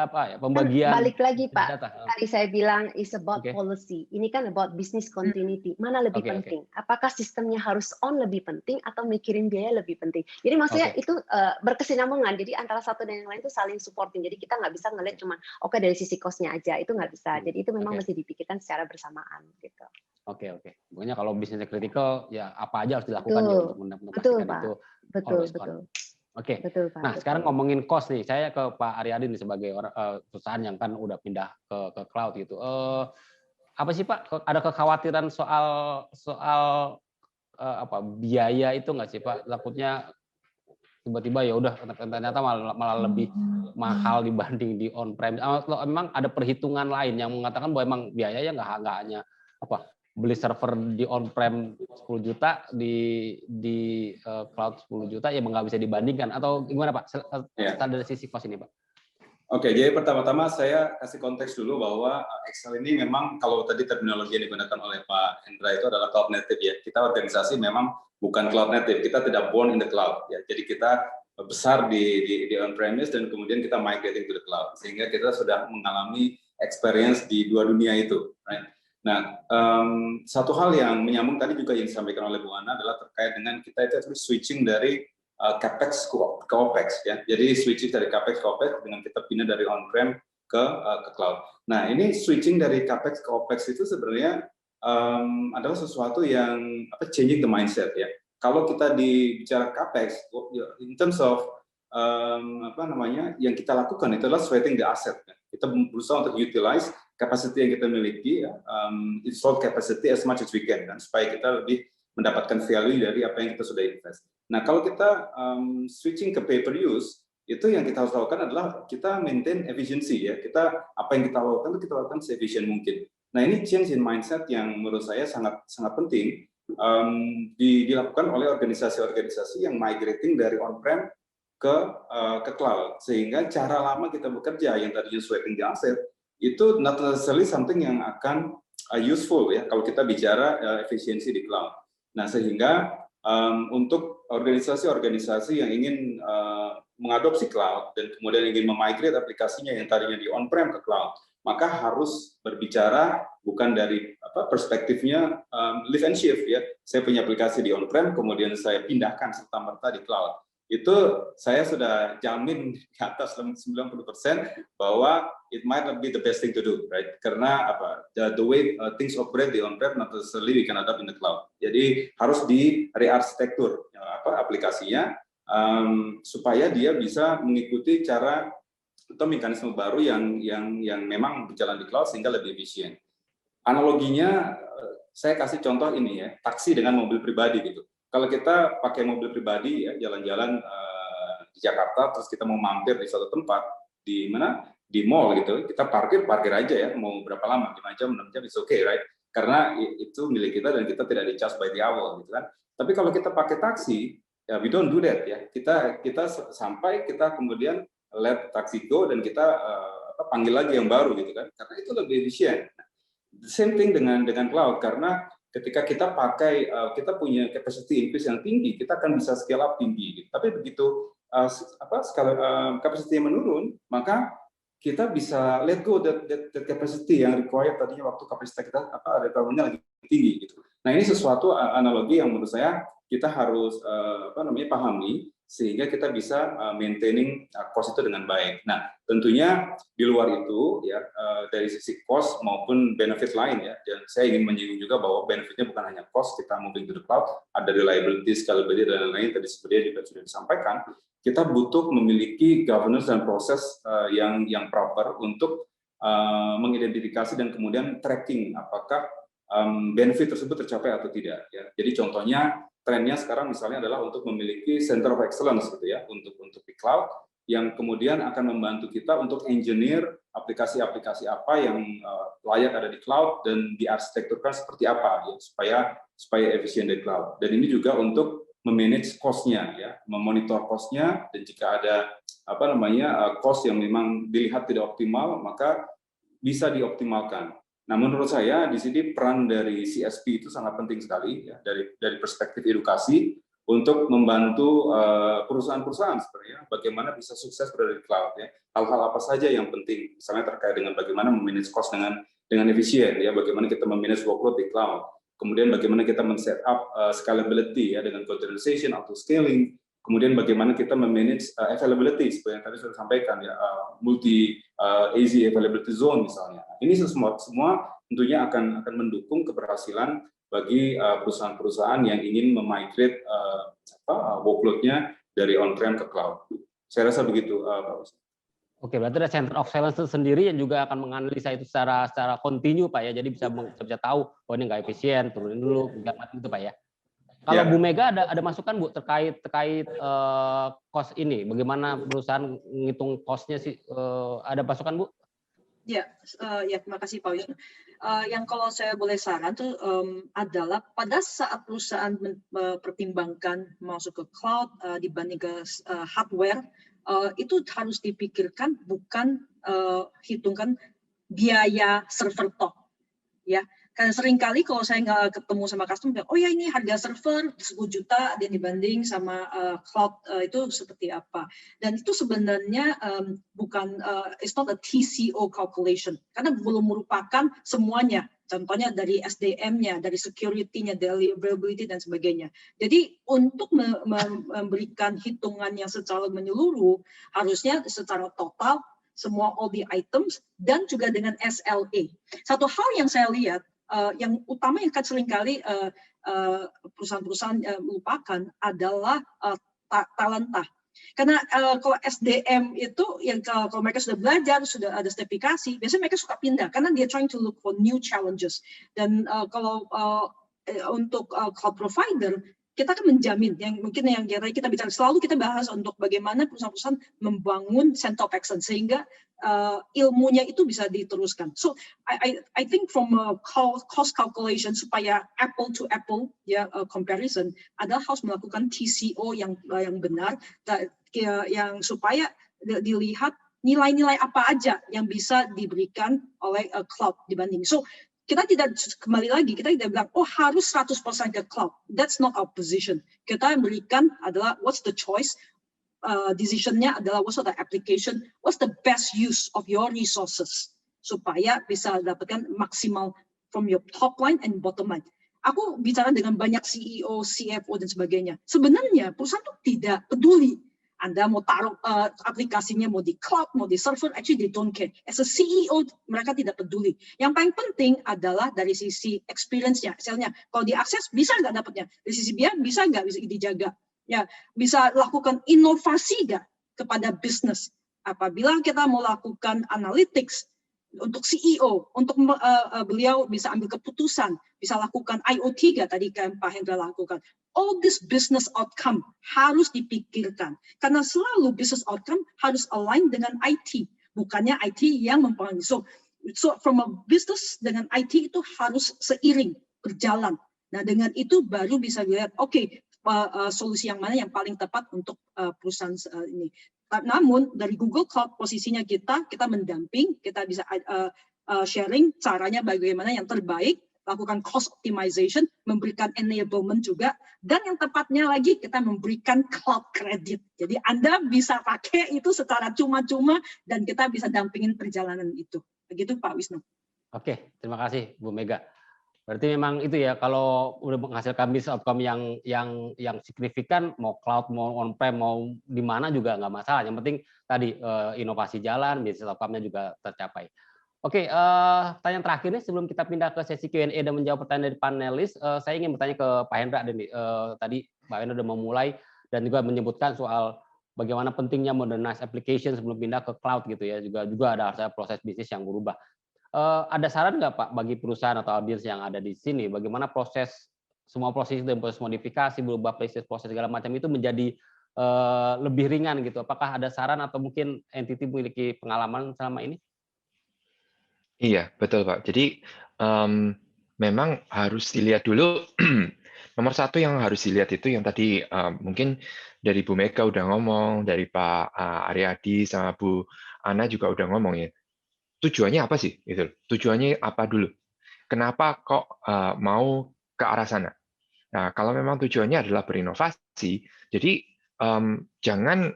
apa ya pembagian? Balik lagi Pak. Data? Tadi saya bilang is about policy. Ini kan about business continuity. Mana lebih penting? Apakah sistemnya harus on lebih penting atau mikirin biaya lebih penting? Jadi maksudnya itu berkesinambungan. Jadi antara satu dan yang lain itu saling supporting. Jadi kita nggak bisa ngelihat cuma dari sisi cost-nya aja. Itu nggak bisa. Jadi itu memang mesti dipikirkan secara bersamaan gitu. Oke. Pokoknya kalau bisnisnya kritikal ya apa aja harus dilakukan ya untuk memastikan itu. Betul. Oke. Betul, Pak. Nah, sekarang ngomongin cost nih. Saya ke Pak Aryadi nih sebagai perusahaan yang kan udah pindah ke cloud gitu. Apa sih Pak? Ada kekhawatiran soal biaya itu nggak sih Pak? Takutnya tiba-tiba ya udah ternyata malah lebih mahal dibanding di on-prem. Memang ada perhitungan lain yang mengatakan bahwa emang biayanya nggak hanya beli server di on-prem 10 juta, di cloud 10 juta, ya nggak bisa dibandingkan. Atau gimana Pak, dari sisi cost ini Pak? Oke, jadi pertama-tama saya kasih konteks dulu bahwa Excel ini memang kalau tadi terminologi yang digunakan oleh Pak Hendra itu adalah cloud native ya. Kita organisasi memang bukan cloud native, kita tidak born in the cloud ya. Jadi kita besar di on-premise dan kemudian kita migrating to the cloud. Sehingga kita sudah mengalami experience di dua dunia itu. Right? Nah, satu hal yang menyambung tadi juga yang disampaikan oleh Bu Ana adalah terkait dengan kita itu switching dari capex ke opex ya. Jadi switching dari capex ke opex dengan kita pindah dari on-prem ke cloud. Nah, ini switching dari capex ke opex itu sebenarnya adalah sesuatu yang changing the mindset ya. Kalau kita bicara capex, in terms of yang kita lakukan itu adalah sweating the asset. Ya. Kita berusaha untuk utilize capacity yang kita miliki, ya, install capacity as much as we can, kan, supaya kita lebih mendapatkan value dari apa yang kita sudah invest. Nah, kalau kita switching ke pay per use, itu yang kita harus lakukan adalah kita maintain efisiensi ya. Apa yang kita lakukan itu kita lakukan se-efisien mungkin. Nah, ini change in mindset yang menurut saya sangat penting dilakukan oleh organisasi-organisasi yang migrating dari on-prem ke cloud, sehingga cara lama kita bekerja yang tadinya sweating the asset itu not necessarily something yang akan useful ya kalau kita bicara efisiensi di cloud. Nah, sehingga untuk organisasi-organisasi yang ingin mengadopsi cloud dan kemudian ingin memigrate aplikasinya yang tadinya di on-prem ke cloud, maka harus berbicara bukan dari perspektifnya lift and shift ya. Saya punya aplikasi di on-prem, kemudian saya pindahkan serta-merta di cloud. Itu saya sudah jamin di atas 90% bahwa it might not be the best thing to do, right? Karena the way things operate di on-prem not necessarily we can adapt in the cloud. Jadi harus di re-arsitektur aplikasinya supaya dia bisa mengikuti cara atau mekanisme baru yang memang berjalan di cloud sehingga lebih efisien. Analoginya saya kasih contoh ini ya, taksi dengan mobil pribadi gitu. Kalau kita pakai mobil pribadi ya jalan-jalan di Jakarta, terus kita mau mampir di suatu tempat di mana di mall gitu, kita parkir aja ya, mau berapa lama, 5 jam 6 jam it's okay, right? Karena itu milik kita dan kita tidak di-charge by the hour gitu kan. Tapi kalau kita pakai taksi ya we don't do that ya. Kita sampai kita kemudian let taksi go dan kita panggil lagi yang baru gitu kan. Karena itu lebih efisien. The same thing dengan cloud, karena ketika kita pakai, kita punya capacity increase yang tinggi, kita akan bisa scale up tinggi. Gitu. Tapi begitu capacity menurun, maka kita bisa let go that capacity yang required tadinya waktu kapasitas kita requirement-nya lagi tinggi. Gitu. Nah, ini sesuatu analogi yang menurut saya kita harus pahami sehingga kita bisa maintaining cost itu dengan baik. Nah, tentunya di luar itu ya dari sisi cost maupun benefit lain ya, dan saya ingin menyinggung juga bahwa benefitnya bukan hanya cost, kita moving to the cloud, ada reliability, scalability dan lain-lain tadi seperti juga sudah disampaikan. Kita butuh memiliki governance dan proses yang proper untuk mengidentifikasi dan kemudian tracking apakah benefit tersebut tercapai atau tidak. Ya. Jadi contohnya trennya sekarang misalnya adalah untuk memiliki center of excellence gitu ya untuk di cloud yang kemudian akan membantu kita untuk engineer aplikasi-aplikasi apa yang layak ada di cloud dan diarsitekturkan seperti apa ya supaya efisien di cloud. Dan ini juga untuk memanage cost-nya ya, memonitor cost-nya, dan jika ada cost yang memang dilihat tidak optimal maka bisa dioptimalkan. Nah, menurut saya di sini peran dari CSP itu sangat penting sekali ya, dari perspektif edukasi untuk membantu perusahaan-perusahaan sebenarnya bagaimana bisa sukses berada di cloud ya. Hal-hal apa saja yang penting, misalnya terkait dengan bagaimana memanage cost dengan efisien ya, bagaimana kita memanage workload di cloud. Kemudian bagaimana kita men-set up scalability ya dengan containerization, auto scaling. Kemudian bagaimana kita memanage availability seperti yang tadi sudah disampaikan ya, multi AZ availability zone misalnya. Ini semua tentunya akan mendukung keberhasilan bagi perusahaan-perusahaan yang ingin memigrate workload-nya dari on-prem ke cloud. Saya rasa begitu, Pak Wisnu. Oke, berarti ada Center of Excellence itu sendiri yang juga akan menganalisa itu secara kontinu, Pak ya. Jadi bisa tahu, oh ini nggak efisien, turunin dulu, gitu Pak ya. Kalau Bu Mega ada masukan Bu terkait cost ini, bagaimana perusahaan menghitung cost-nya sih? Ada masukan Bu? Ya, terima kasih Pak Wisnu. Yang kalau saya boleh saran tuh adalah pada saat perusahaan mempertimbangkan masuk ke cloud dibanding ke hardware, itu harus dipikirkan bukan hitungkan biaya server top, ya. Karena seringkali kalau saya nggak ketemu sama customer, oh ya ini harga server 10 juta dan dibanding sama cloud itu seperti apa. Dan itu sebenarnya bukan, it's not a TCO calculation, karena belum merupakan semuanya. Contohnya dari SDM-nya, dari security-nya, dari availability dan sebagainya. Jadi untuk memberikan hitungan yang secara menyeluruh, harusnya secara total semua all the items dan juga dengan SLA. Satu hal yang saya lihat yang utama yang kan seringkali perusahaan-perusahaan melupakan adalah talenta. Karena kalau SDM itu yang kalau mereka sudah belajar, sudah ada sertifikasi, biasanya mereka suka pindah karena dia trying to look for new challenges. Dan kalau untuk cloud provider, kita akan menjamin yang mungkin yang kita bicara selalu kita bahas untuk bagaimana perusahaan-perusahaan membangun center of excellence sehingga ilmunya itu bisa diteruskan. So I think from a cost calculation supaya apple to apple ya comparison adalah harus melakukan TCO yang benar yang supaya dilihat nilai-nilai apa aja yang bisa diberikan oleh cloud dibanding. So kita tidak kembali lagi, kita tidak bilang, oh harus 100% ke cloud. That's not our position. Kita berikan adalah what's the choice, decision-nya adalah what's the application, what's the best use of your resources, supaya bisa dapatkan maksimal from your top line and bottom line. Aku bicara dengan banyak CEO, CFO, dan sebagainya. Sebenarnya perusahaan itu tidak peduli. Anda mau taruh aplikasinya mau di cloud, mau di server, actually they don't care. As a CEO, mereka tidak peduli. Yang paling penting adalah dari sisi experience-nya, misalnya kalau diakses bisa nggak dapatnya, dari sisi biaya bisa nggak bisa dijaga, ya bisa lakukan inovasi nggak kepada bisnis. Apabila kita mau lakukan analytics untuk CEO, untuk beliau bisa ambil keputusan, bisa lakukan IoT nggak tadi kan Pak Hendra lakukan. All this business outcome harus dipikirkan. Karena selalu business outcome harus align dengan IT. Bukannya IT yang mempengaruhi. So from a business dengan IT itu harus seiring, berjalan. Nah dengan itu baru bisa dilihat, oke, solusi yang mana yang paling tepat untuk perusahaan ini. Namun dari Google Cloud posisinya kita mendamping, kita bisa sharing caranya bagaimana yang terbaik, lakukan cost optimization, memberikan enablement juga, dan yang tepatnya lagi kita memberikan cloud credit. Jadi Anda bisa pakai itu secara cuma-cuma dan kita bisa dampingin perjalanan itu. Begitu Pak Wisnu. Oke, terima kasih Bu Mega. Berarti memang itu ya, kalau udah menghasilkan business outcome yang signifikan, mau cloud, mau on-prem, mau di mana juga nggak masalah. Yang penting tadi inovasi jalan, business outcome-nya juga tercapai. Oke, pertanyaan terakhir nih sebelum kita pindah ke sesi Q&A dan menjawab pertanyaan dari panelis, saya ingin bertanya ke Pak Hendra. Tadi Pak Hendra sudah memulai dan juga menyebutkan soal bagaimana pentingnya modernize application sebelum pindah ke cloud gitu ya. Juga ada proses bisnis yang berubah. Ada saran nggak Pak bagi perusahaan atau audiens yang ada di sini, bagaimana semua proses dan proses modifikasi, berubah proses segala macam itu menjadi lebih ringan gitu? Apakah ada saran atau mungkin entity memiliki pengalaman selama ini? Iya, betul Pak. Jadi memang harus dilihat dulu. Nomor satu yang harus dilihat itu yang tadi mungkin dari Bu Mega udah ngomong, dari Pak Aryadi sama Bu Ana juga udah ngomong ya. Tujuannya apa sih? Gitu. Tujuannya apa dulu? Kenapa kok mau ke arah sana? Nah, kalau memang tujuannya adalah berinovasi, jadi jangan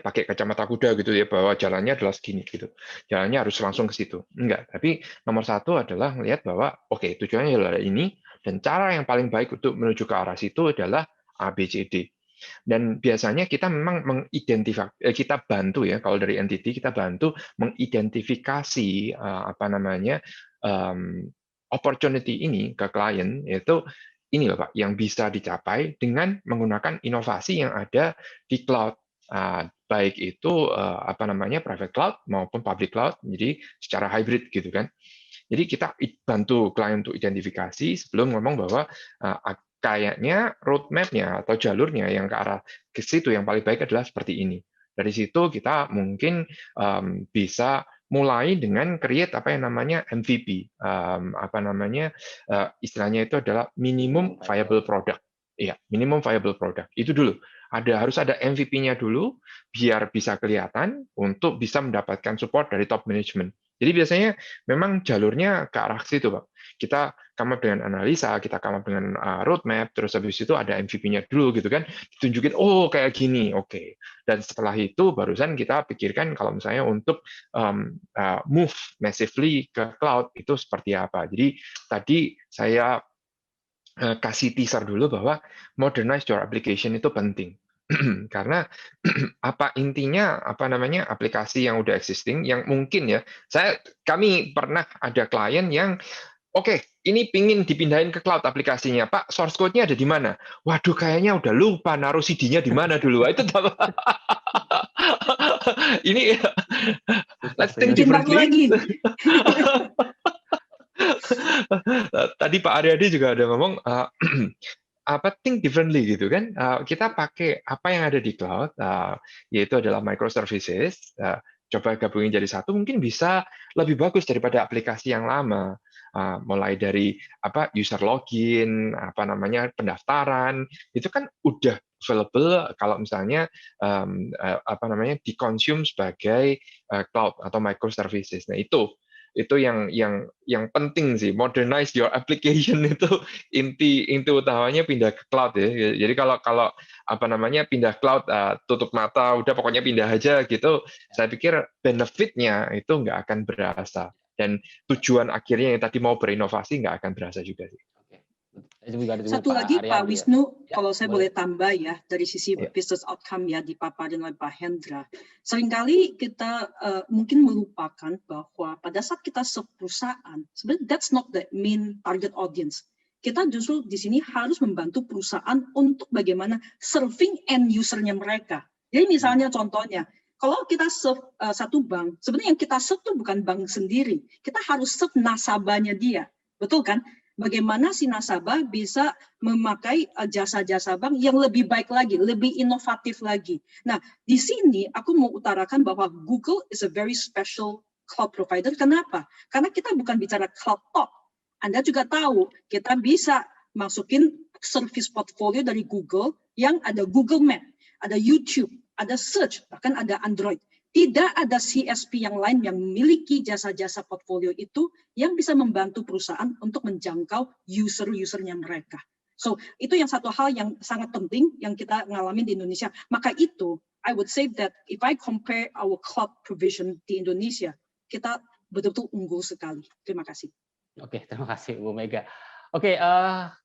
pakai kacamata kuda gitu ya, bahwa jalannya adalah segini gitu. Jalannya harus langsung ke situ. Enggak, tapi nomor satu adalah melihat bahwa oke, tujuannya adalah ini dan cara yang paling baik untuk menuju ke arah situ adalah ABCD. Dan biasanya kita memang kita bantu ya, kalau dari entity kita bantu mengidentifikasi opportunity ini ke klien, yaitu ini loh Pak, yang bisa dicapai dengan menggunakan inovasi yang ada di cloud. Baik itu private cloud maupun public cloud, jadi secara hybrid gitu kan. Jadi kita bantu klien untuk identifikasi sebelum ngomong bahwa kayaknya roadmap-nya atau jalurnya yang ke situ yang paling baik adalah seperti ini. Dari situ kita mungkin bisa mulai dengan create MVP, istilahnya itu adalah minimum viable product. Iya, minimum viable product. Itu dulu. Harus ada MVP-nya dulu, biar bisa kelihatan untuk bisa mendapatkan support dari top management. Jadi biasanya memang jalurnya ke arah situ, Pak. kita come up dengan analisa, kita come up dengan roadmap, terus habis itu ada MVP-nya dulu gitu kan, ditunjukin, oh kayak gini, oke. Dan setelah itu barusan kita pikirkan kalau misalnya untuk move massively ke cloud itu seperti apa. Jadi tadi saya kasih teaser dulu bahwa modernize your application itu penting. Karena apa intinya aplikasi yang udah existing yang mungkin ya kami pernah ada klien yang oke, ini pingin dipindahin ke cloud aplikasinya, Pak, source code-nya ada di mana? Waduh, kayaknya udah lupa naruh CD-nya di mana dulu. Itu ini let's think differently. Tadi Pak Aryadi juga ada ngomong think differently gitu kan. Kita pakai apa yang ada di cloud, yaitu adalah microservices. Coba gabungin jadi satu, mungkin bisa lebih bagus daripada aplikasi yang lama. Mulai dari user login, pendaftaran, itu kan udah available kalau misalnya dikonsum sebagai cloud atau microservices. Nah itu yang penting sih, modernize your application itu inti utamanya pindah ke cloud ya. Jadi kalau pindah cloud tutup mata udah pokoknya pindah aja gitu, saya pikir benefitnya itu nggak akan berasa dan tujuan akhirnya yang tadi mau berinovasi nggak akan berasa juga sih. Satu lagi Pak Wisnu, kalau saya boleh tambah ya dari sisi business outcome ya dipaparin oleh Pak Hendra. Seringkali kita mungkin melupakan bahwa pada saat kita perusahaan, sebenarnya that's not the main target audience. Kita justru di sini harus membantu perusahaan untuk bagaimana serving end user-nya mereka. Jadi misalnya contohnya, kalau kita serve satu bank, sebenarnya yang kita serve itu bukan bank sendiri. Kita harus serve nasabahnya dia. Betul kan? Bagaimana si nasabah bisa memakai jasa-jasa bank yang lebih baik lagi, lebih inovatif lagi. Nah, di sini aku mau utarakan bahwa Google is a very special cloud provider. Kenapa? Karena kita bukan bicara cloud top. Anda juga tahu, kita bisa masukin service portfolio dari Google yang ada Google Map, ada YouTube, ada search, bahkan ada Android. Tidak ada CSP yang lain yang memiliki jasa-jasa portfolio itu yang bisa membantu perusahaan untuk menjangkau user-usernya mereka. So, itu yang satu hal yang sangat penting yang kita ngalamin di Indonesia. Maka itu, I would say that if I compare our cloud provision di Indonesia, kita betul-betul unggul sekali. Terima kasih. Oke, terima kasih Bu Mega. Oke,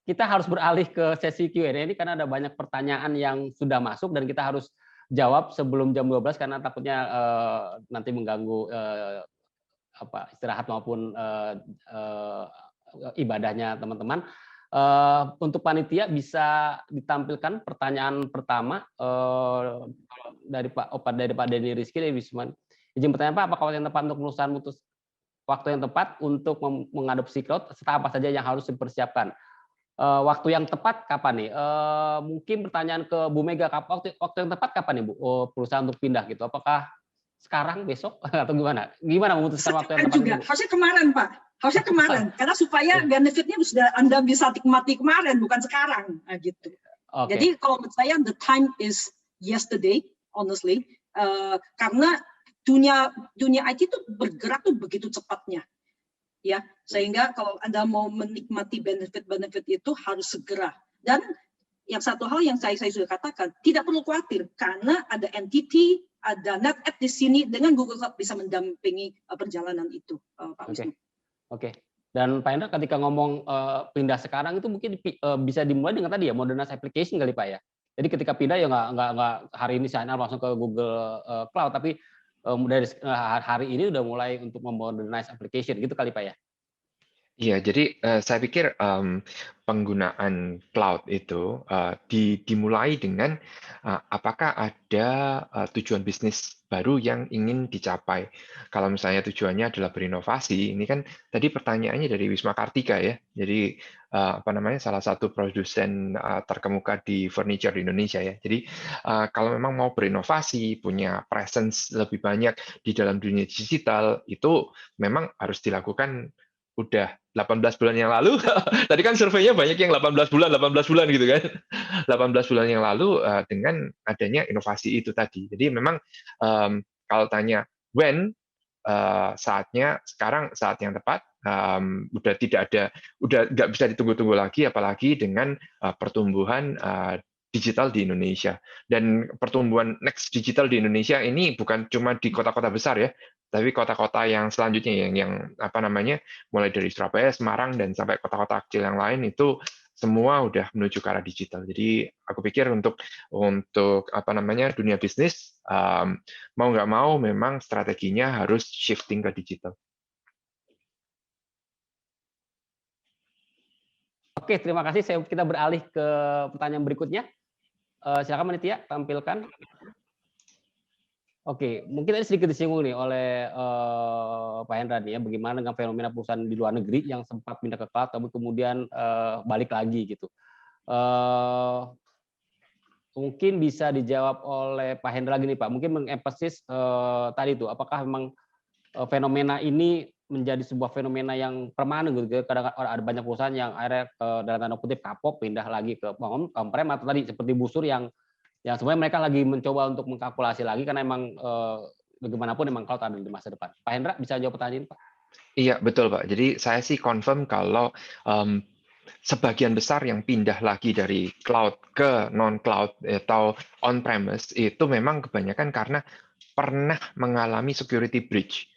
kita harus beralih ke sesi Q&A ini karena ada banyak pertanyaan yang sudah masuk dan kita harus jawab sebelum jam 12 karena takutnya nanti mengganggu istirahat maupun ibadahnya teman-teman. Untuk panitia bisa ditampilkan pertanyaan pertama dari Pak Denny Rizky dari Wisman. Izin bertanya Pak, apakah waktu yang tepat untuk perusahaan waktu yang tepat untuk mengadopsi cloud serta apa saja yang harus dipersiapkan? Waktu yang tepat kapan nih? Mungkin pertanyaan ke Bu Mega, waktu yang tepat kapan nih Bu? Perusahaan untuk pindah gitu? Apakah sekarang, besok, atau gimana? Gimana memutuskan waktu yang tepat? Juga. Harusnya kemarin Pak, harusnya kemarin. Karena supaya benefitnya sudah Anda bisa nikmati kemarin, bukan sekarang. Nah, gitu. Okay. Jadi kalau menurut saya the time is yesterday, honestly, karena dunia IT itu bergerak tuh begitu cepatnya. Ya, sehingga kalau Anda mau menikmati benefit-benefit itu harus segera. Dan yang satu hal yang saya sudah katakan, tidak perlu khawatir karena ada entity, ada NetApp di sini dengan Google Cloud bisa mendampingi perjalanan itu, Pak Wisnu. Oke. Dan Pak Hendra ketika ngomong pindah sekarang itu mungkin bisa dimulai dengan tadi ya modernize application kali Pak ya. Jadi ketika pindah ya nggak hari ini sign up langsung ke Google Cloud, tapi dari hari ini udah mulai untuk memodernize application gitu kali Pak ya? Iya, jadi saya pikir penggunaan cloud itu dimulai dengan apakah ada tujuan bisnis baru yang ingin dicapai. Kalau misalnya tujuannya adalah berinovasi, ini kan tadi pertanyaannya dari Wisma Kartika ya. Jadi salah satu produsen terkemuka di furniture di Indonesia ya. Jadi kalau memang mau berinovasi, punya presence lebih banyak di dalam dunia digital, itu memang harus dilakukan udah 18 bulan yang lalu. Tadi kan surveinya banyak yang 18 bulan gitu kan. 18 bulan yang lalu dengan adanya inovasi itu tadi. Jadi memang kalau tanya when, saatnya sekarang saat yang tepat. udah tidak ada, udah nggak bisa ditunggu-tunggu lagi, apalagi dengan pertumbuhan digital di Indonesia. Dan pertumbuhan next digital di Indonesia ini bukan cuma di kota-kota besar ya, tapi kota-kota yang selanjutnya yang apa namanya, mulai dari Surabaya, Semarang, dan sampai kota-kota kecil yang lain itu semua udah menuju ke arah digital. Jadi aku pikir untuk apa namanya, dunia bisnis mau nggak mau memang strateginya harus shifting ke digital. Oke, terima kasih. Kita beralih ke pertanyaan berikutnya. Silakan Manitia, tampilkan. Oke, mungkin tadi sedikit disinggung nih oleh Pak Hendra nih ya, bagaimana dengan fenomena perusahaan di luar negeri yang sempat pindah ke cloud, tapi kemudian balik lagi gitu. Mungkin bisa dijawab oleh Pak Hendra gini Pak, mungkin mengemphasize tadi itu, apakah memang fenomena ini menjadi sebuah fenomena yang permanen gitu. Kadang ada banyak perusahaan yang akhirnya dalam tanda kutip kapok pindah lagi ke on-prem atau tadi seperti Busur yang sebenarnya mereka lagi mencoba untuk mengkalkulasi lagi karena emang bagaimanapun emang cloud ada di masa depan. Pak Hendra bisa jawab pertanyaan Pak? Iya betul Pak. Jadi saya sih confirm kalau sebagian besar yang pindah lagi dari cloud ke non-cloud atau on-premise itu memang kebanyakan karena pernah mengalami security breach.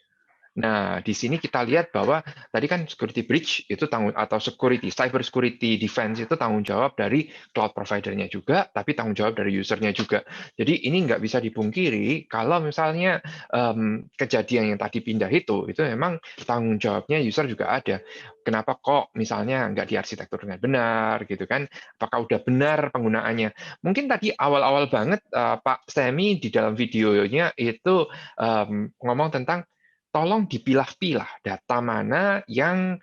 Nah, di sini kita lihat bahwa tadi kan security breach itu atau cyber security defense itu tanggung jawab dari cloud provider-nya juga, tapi tanggung jawab dari user-nya juga. Jadi ini nggak bisa dipungkiri kalau misalnya kejadian yang tadi pindah itu memang tanggung jawabnya user juga ada. Kenapa kok misalnya nggak diarsitektur dengan benar gitu kan? Apakah udah benar penggunaannya? Mungkin tadi awal-awal banget Pak Semi di dalam videonya itu ngomong tentang tolong dipilah-pilah data mana yang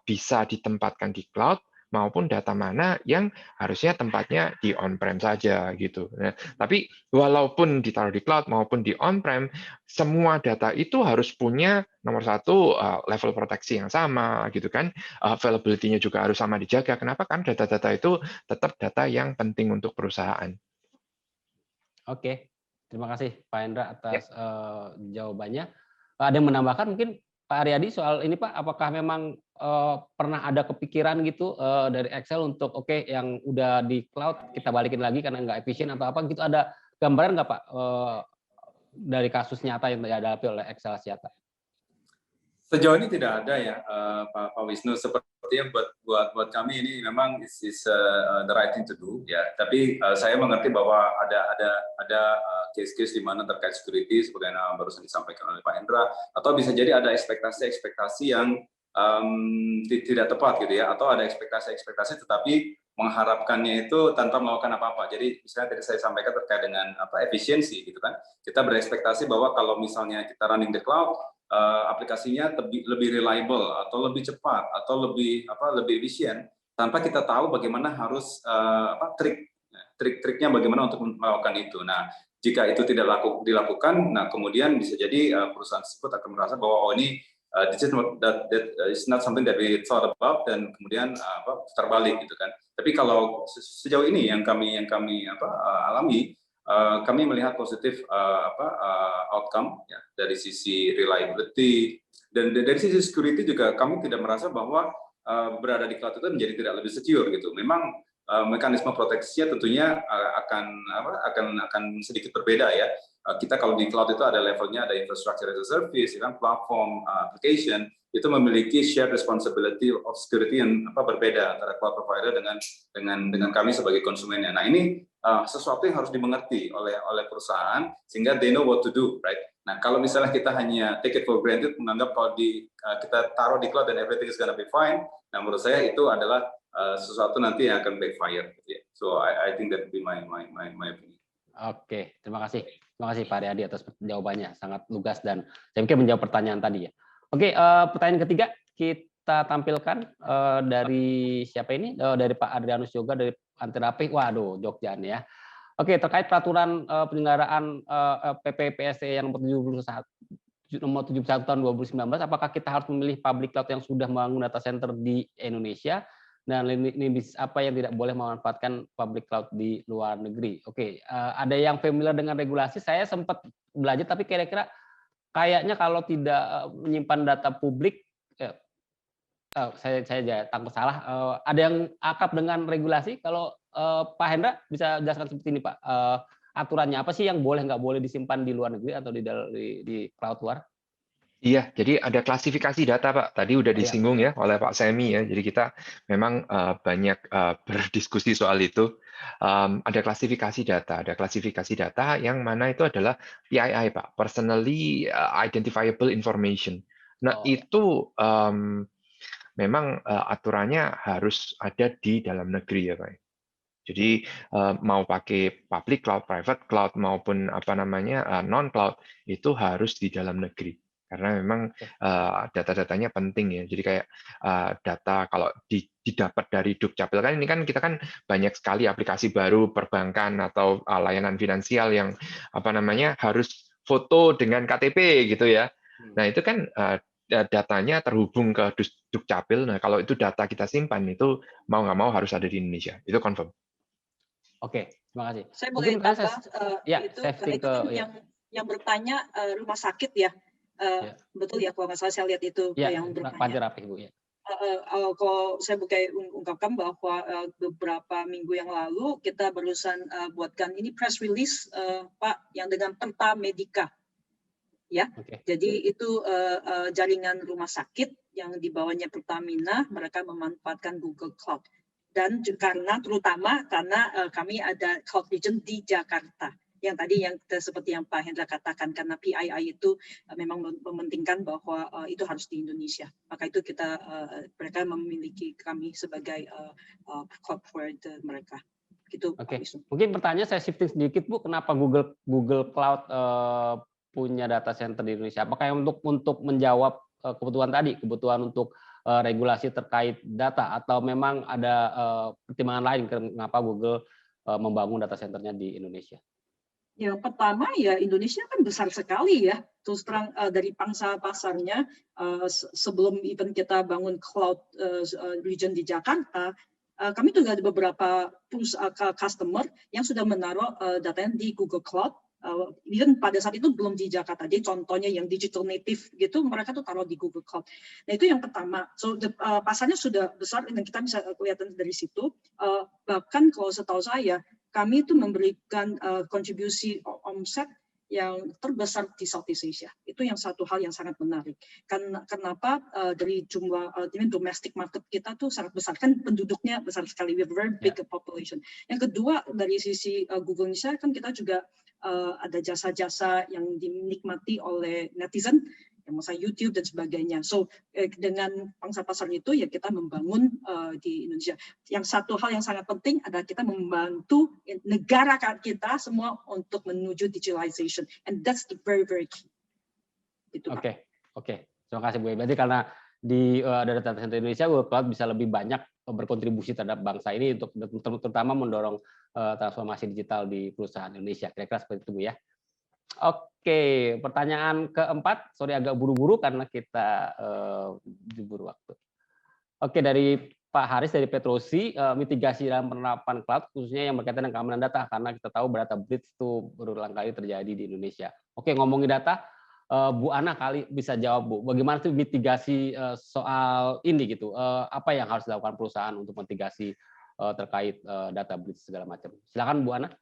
bisa ditempatkan di cloud maupun data mana yang harusnya tempatnya di on-prem saja gitu. Nah, tapi walaupun ditaruh di cloud maupun di on-prem, semua data itu harus punya nomor satu level proteksi yang sama gitu kan, availability-nya juga harus sama dijaga. Kenapa? Kan data-data itu tetap data yang penting untuk perusahaan. Oke, terima kasih Pak Hendra atas jawabannya. Ada yang menambahkan mungkin Pak Aryadi soal ini Pak, apakah memang pernah ada kepikiran gitu dari Excel untuk oke yang udah di cloud kita balikin lagi karena nggak efisien atau apa gitu, ada gambaran nggak Pak dari kasus nyata yang dihadapi oleh Excel Axiata? Sejauh ini tidak ada ya Pak Wisnu, sepertinya buat kami ini memang is the right thing to do ya. Tapi saya mengerti bahwa ada case-case di mana terkait security seperti yang barusan disampaikan oleh Pak Hendra, atau bisa jadi ada ekspektasi yang tidak tepat gitu ya, atau ada ekspektasi tetapi mengharapkannya itu tanpa melakukan apa-apa. Jadi misalnya tadi saya sampaikan terkait dengan efisiensi gitu kan. Kita berekspektasi bahwa kalau misalnya kita running the cloud, aplikasinya lebih reliable atau lebih cepat atau lebih efisien tanpa kita tahu bagaimana harus trik-triknya bagaimana untuk melakukan itu. Nah, jika itu tidak dilakukan, nah kemudian bisa jadi perusahaan tersebut akan merasa bahwa ini this is not something that we thought about, dan kemudian terbalik gitu kan. Tapi kalau sejauh ini yang kami alami, kami melihat positif outcome ya, dari sisi reliability, dan dari sisi security juga kami tidak merasa bahwa berada di cloud itu menjadi tidak lebih secure gitu. Memang mekanisme proteksinya tentunya akan sedikit berbeda ya. Kita kalau di cloud itu ada levelnya, ada infrastructure as a service, kan, platform, application, itu memiliki shared responsibility of security yang berbeda antara cloud provider dengan kami sebagai konsumennya. Nah, ini sesuatu yang harus dimengerti oleh perusahaan sehingga they know what to do, right? Nah, kalau misalnya kita hanya take it for granted, menganggap kalau kita taruh di cloud dan everything is gonna be fine, nah menurut saya itu adalah sesuatu nanti yang akan backfire. Gitu ya. So I think that would be my opinion. Oke, terima kasih Pak Aryadi atas jawabannya, sangat lugas dan saya pikir menjawab pertanyaan tadi ya. Oke, pertanyaan ketiga kita tampilkan dari siapa ini? Dari Pak Adrianus Yoga dari Antirapi. Waduh, Jogja nih ya. Oke, terkait peraturan penyelenggaraan PPPSE yang nomor 71 tahun 2019, apakah kita harus memilih public cloud yang sudah membangun data center di Indonesia, dan lini bisnis apa yang tidak boleh memanfaatkan public cloud di luar negeri? Oke, ada yang familiar dengan regulasi? Saya sempat belajar, tapi kira-kira kayaknya kalau tidak menyimpan data publik, saya takut salah. Ada yang akrab dengan regulasi? Kalau Pak Hendra bisa jelaskan seperti ini, Pak. Aturannya apa sih yang boleh nggak boleh disimpan di luar negeri atau di cloud luar? Iya, jadi ada klasifikasi data, Pak. Tadi udah Oh, ya. disinggung ya oleh Pak Semi ya. Jadi kita memang banyak berdiskusi soal itu. Ada klasifikasi data yang mana itu adalah PII, Pak, Personally Identifiable Information. Nah, Oh, ya. itu memang aturannya harus ada di dalam negeri ya, Pak. Jadi mau pakai public cloud, private cloud maupun non cloud itu harus di dalam negeri. Karena memang data-datanya penting ya. Jadi kayak data kalau didapat dari Dukcapil kan ini kan kita kan banyak sekali aplikasi baru perbankan atau layanan finansial yang harus foto dengan KTP gitu ya. Nah, itu kan datanya terhubung ke Dukcapil. Nah, kalau itu data kita simpan itu mau nggak mau harus ada di Indonesia. Itu confirm. Oke, terima kasih. Saya boleh tambah itu ke yang bertanya rumah sakit ya. Betul ya, kalau nggak salah saya lihat itu yang bertanya. Bu, ya. Kalau saya boleh ungkapkan bahwa beberapa minggu yang lalu kita barusan buatkan ini press release Pak yang dengan Penta Medica ya. Jadi itu jaringan rumah sakit yang di bawahnya Pertamina, mereka memanfaatkan Google Cloud. Dan terutama karena kami ada cloud region di Jakarta. Yang tadi seperti yang Pak Hendra katakan, karena PII itu memang mementingkan bahwa itu harus di Indonesia. Maka itu mereka memiliki kami sebagai cloud provider mereka. Gitu. Oke. Mungkin pertanyaan saya shifting sedikit Bu, kenapa Google Cloud punya data center di Indonesia? Apakah untuk menjawab kebutuhan untuk regulasi terkait data, atau memang ada pertimbangan lain kenapa Google membangun data centernya di Indonesia? Yang pertama ya Indonesia kan besar sekali ya. Terus terang dari pangsa pasarnya sebelum even kita bangun cloud region di Jakarta, kami juga ada beberapa customer yang sudah menaruh datanya di Google Cloud. Even pada saat itu belum di Jakarta, jadi contohnya yang digital native gitu, mereka tuh taruh di Google Cloud. Nah itu yang pertama. So pasarnya sudah besar dan kita bisa kelihatan dari situ. Bahkan kalau setahu saya, kami itu memberikan kontribusi omset yang terbesar di Southeast Asia. Itu yang satu hal yang sangat menarik. Kenapa dari jumlah domestic market kita tuh sangat besar, kan penduduknya besar sekali, we have very big population. Yang kedua dari sisi Google Indonesia kan kita juga ada jasa-jasa yang dinikmati oleh netizen, yang misalnya YouTube dan sebagainya. So dengan pangsa pasar itu ya kita membangun di Indonesia. Yang satu hal yang sangat penting adalah kita membantu negara kita semua untuk menuju digitalization, and that's the very key. Gitu, Oke. Terima kasih Bu. Berarti karena di data center Indonesia, Google Cloud bisa lebih banyak berkontribusi terhadap bangsa ini untuk terutama mendorong transformasi digital di perusahaan Indonesia. Kira-kira seperti itu Bu ya. Oke, pertanyaan keempat, sorry agak buru-buru karena kita diburu waktu. Oke, dari Pak Haris dari Petrosi, mitigasi dalam penerapan cloud khususnya yang berkaitan dengan keamanan data, karena kita tahu data breach itu berulang kali terjadi di Indonesia. Oke, ngomongin data, Bu Ana kali bisa jawab Bu, bagaimana sih mitigasi soal ini gitu? Apa yang harus dilakukan perusahaan untuk mitigasi terkait data breach segala macam? Silakan Bu Ana.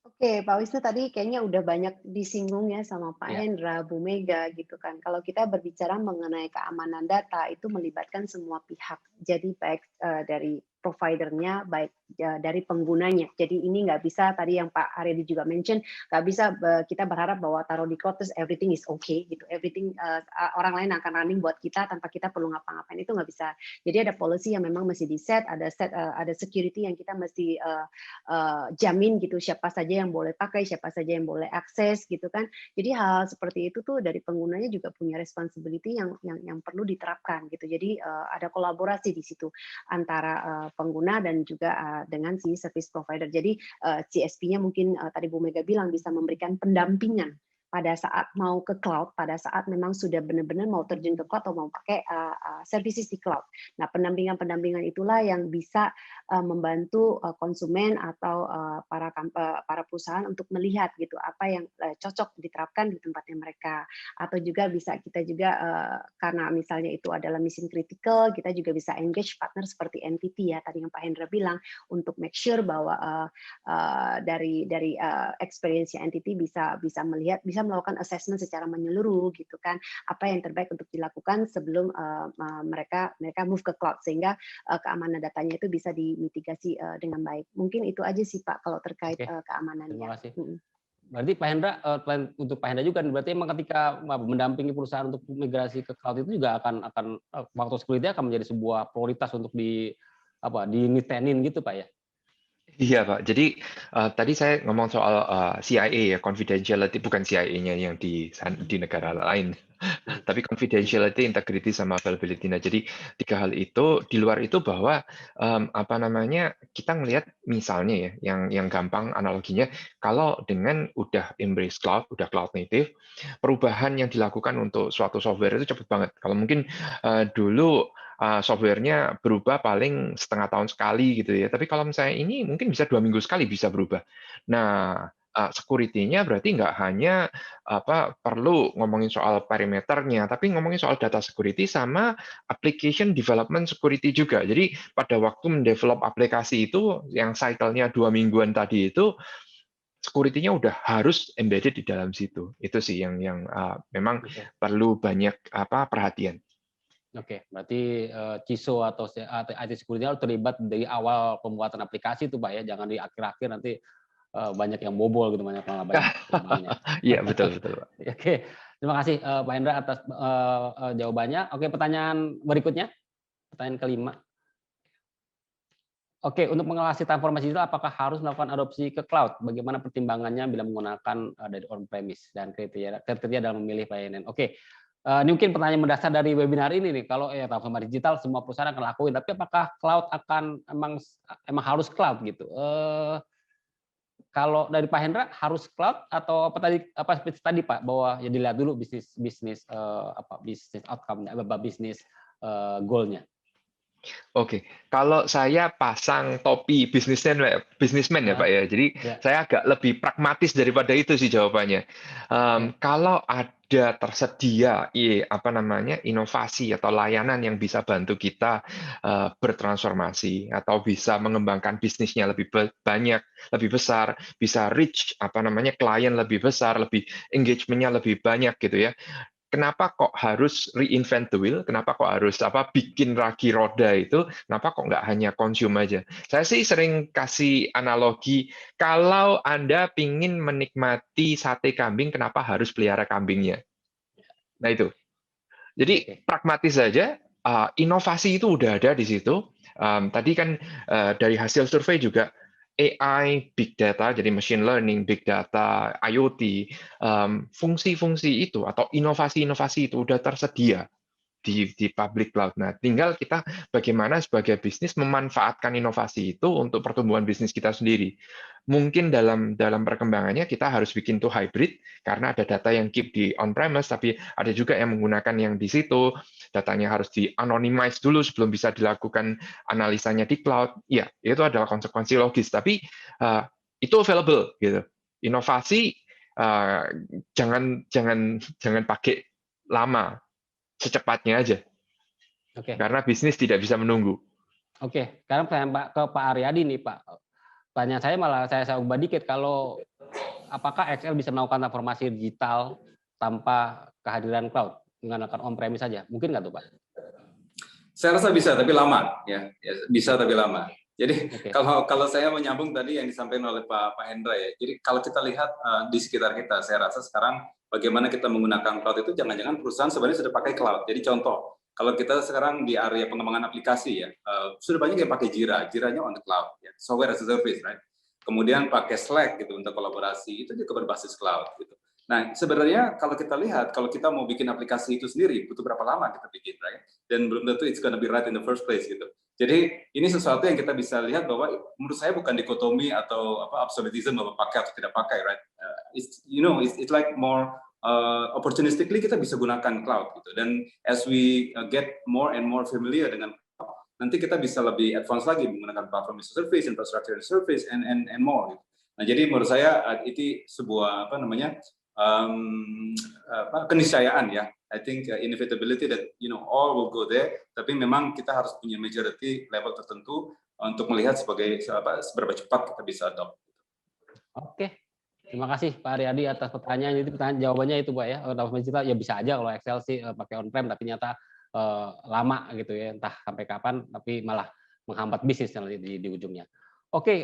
Oke, Pak Wisnu tadi kayaknya udah banyak disinggung ya sama Pak Hendra, Bu Mega gitu kan. Kalau kita berbicara mengenai keamanan data itu melibatkan semua pihak. Jadi baik dari providernya, baik dari penggunanya. Jadi ini nggak bisa, tadi yang Pak Aryadi juga mention, nggak bisa kita berharap bahwa taruh di cloud terus everything is okay gitu. Everything orang lain akan running buat kita tanpa kita perlu ngapa-ngapain, itu nggak bisa. Jadi ada policy yang memang mesti di set, ada security yang kita mesti jamin gitu, siapa saja yang boleh pakai, siapa saja yang boleh akses gitu kan. Jadi hal seperti itu tuh dari penggunanya juga punya responsibility yang perlu diterapkan gitu. Jadi ada kolaborasi di situ antara pengguna dan juga dengan si service provider. Jadi CSP-nya mungkin tadi Bu Mega bilang bisa memberikan pendampingan pada saat mau ke cloud, pada saat memang sudah benar-benar mau terjun ke cloud atau mau pakai services di cloud. Nah, pendampingan itulah yang bisa membantu konsumen atau para perusahaan untuk melihat gitu apa yang cocok diterapkan di tempatnya mereka. Atau juga bisa kita juga karena misalnya itu adalah mission critical, kita juga bisa engage partner seperti NTT ya tadi yang Pak Hendra bilang untuk make sure bahwa dari experience NTT bisa melihat, bisa melakukan assessment secara menyeluruh gitu kan, apa yang terbaik untuk dilakukan sebelum mereka move ke cloud sehingga keamanan datanya itu bisa dimitigasi dengan baik. Mungkin itu aja sih Pak kalau terkait keamanannya. Terima kasih. Berarti Pak Hendra, untuk Pak Hendra juga berarti memang ketika mendampingi perusahaan untuk migrasi ke cloud itu juga akan faktor security akan menjadi sebuah prioritas untuk dinitenin gitu Pak ya? Iya Pak, jadi tadi saya ngomong soal CIA ya, confidentiality, bukan CIA-nya yang di negara lain, tapi confidentiality, integrity, sama availability. Nah, jadi 3 hal itu, di luar itu bahwa kita ngelihat misalnya ya, yang gampang analoginya, kalau dengan udah embrace cloud, udah cloud native, perubahan yang dilakukan untuk suatu software itu cepat banget. Kalau mungkin dulu softwarenya berubah paling setengah tahun sekali gitu ya. Tapi kalau misalnya ini mungkin bisa 2 minggu sekali bisa berubah. Nah, security-nya berarti nggak hanya perlu ngomongin soal perimeternya, tapi ngomongin soal data security sama application development security juga. Jadi pada waktu mendevelop aplikasi itu yang cycle-nya 2 mingguan tadi itu, security-nya udah harus embedded di dalam situ. Itu sih yang memang perlu banyak perhatian. Oke, berarti CISO atau IT security harus terlibat dari awal pembuatan aplikasi itu Pak ya, jangan di akhir-akhir nanti banyak yang bobol gitu, banyak kelemahannya. Iya, betul Pak. Oke, terima kasih Pak Hendra atas jawabannya. Oke, pertanyaan berikutnya, pertanyaan kelima. Oke, untuk mengawasi transformasi digital, apakah harus melakukan adopsi ke cloud? Bagaimana pertimbangannya bila menggunakan dari on-premise dan kriteria dalam memilih pelayanan? Oke. Ini mungkin pertanyaan mendasar dari webinar ini nih. Kalau transformasi digital semua perusahaan akan lakuin, tapi apakah cloud akan emang harus cloud gitu? Kalau dari Pak Hendra harus cloud atau seperti tadi Pak, bahwa ya dilihat dulu bisnis outcome, bisnis goal-nya. Oke, kalau saya pasang topi bisnismen ya Pak ya, jadi saya agak lebih pragmatis daripada itu sih jawabannya. Kalau ada tersedia inovasi atau layanan yang bisa bantu kita bertransformasi atau bisa mengembangkan bisnisnya lebih banyak, lebih besar, bisa reach klien lebih besar, lebih engagement-nya lebih banyak gitu ya. Kenapa kok harus reinvent the wheel? Kenapa kok harus bikin lagi roda itu? Kenapa kok nggak hanya consume aja? Saya sih sering kasih analogi, kalau Anda pingin menikmati sate kambing, kenapa harus pelihara kambingnya? Nah itu. Jadi pragmatis saja, inovasi itu udah ada di situ. Tadi kan dari hasil survei juga, AI, big data, jadi machine learning, big data, IoT, fungsi-fungsi itu atau inovasi-inovasi itu udah tersedia di public cloud. Nah, tinggal kita bagaimana sebagai bisnis memanfaatkan inovasi itu untuk pertumbuhan bisnis kita sendiri. Mungkin dalam perkembangannya kita harus bikin tuh hybrid karena ada data yang keep di on-premise, tapi ada juga yang menggunakan yang di situ. Datanya harus di-anonymize dulu sebelum bisa dilakukan analisanya di cloud. Ya, itu adalah konsekuensi logis, tapi itu available gitu. Inovasi jangan pakai lama, secepatnya aja. Karena bisnis tidak bisa menunggu. Oke, sekarang saya ke Pak Aryadi nih Pak. Tanya saya malah saya ubah dikit, kalau apakah XL bisa melakukan transformasi digital tanpa kehadiran cloud, menggunakan on-premise saja? Mungkin nggak tuh Pak? Saya rasa bisa, tapi lama ya. Bisa tapi lama. Jadi kalau saya menyambung tadi yang disampaikan oleh Pak Hendra ya. Jadi kalau kita lihat di sekitar kita, saya rasa sekarang bagaimana kita menggunakan cloud itu jangan-jangan perusahaan sebenarnya sudah pakai cloud. Jadi contoh, kalau kita sekarang di area pengembangan aplikasi ya, sudah banyak yang pakai Jira-nya on the cloud, ya. Software as a service, right? Kemudian pakai Slack gitu untuk kolaborasi, itu juga berbasis cloud gitu. Nah, sebenarnya kalau kita lihat, kalau kita mau bikin aplikasi itu sendiri, butuh berapa lama kita bikin, right? Dan belum tentu it's gonna be right in the first place gitu. Jadi ini sesuatu yang kita bisa lihat bahwa menurut saya bukan dikotomi atau absolutism bahwa pakai atau tidak pakai, right? It's like more opportunistically kita bisa gunakan cloud gitu. Dan as we get more and more familiar dengan cloud, nanti kita bisa lebih advance lagi menggunakan platform as a service, infrastructure as a service, and more. Gitu. Nah, jadi menurut saya itu sebuah keniscayaan ya. I think inevitability that all will go there. Tapi memang kita harus punya majority level tertentu untuk melihat seberapa cepat kita bisa adopt. Oke, terima kasih Pak Aryadi atas pertanyaan. Itu pertanyaan jawabannya itu Pak ya. Ya bisa aja kalau Excel sih pakai on-prem, tapi ternyata lama gitu ya, entah sampai kapan, tapi malah menghambat bisnis nanti di ujungnya. Oke,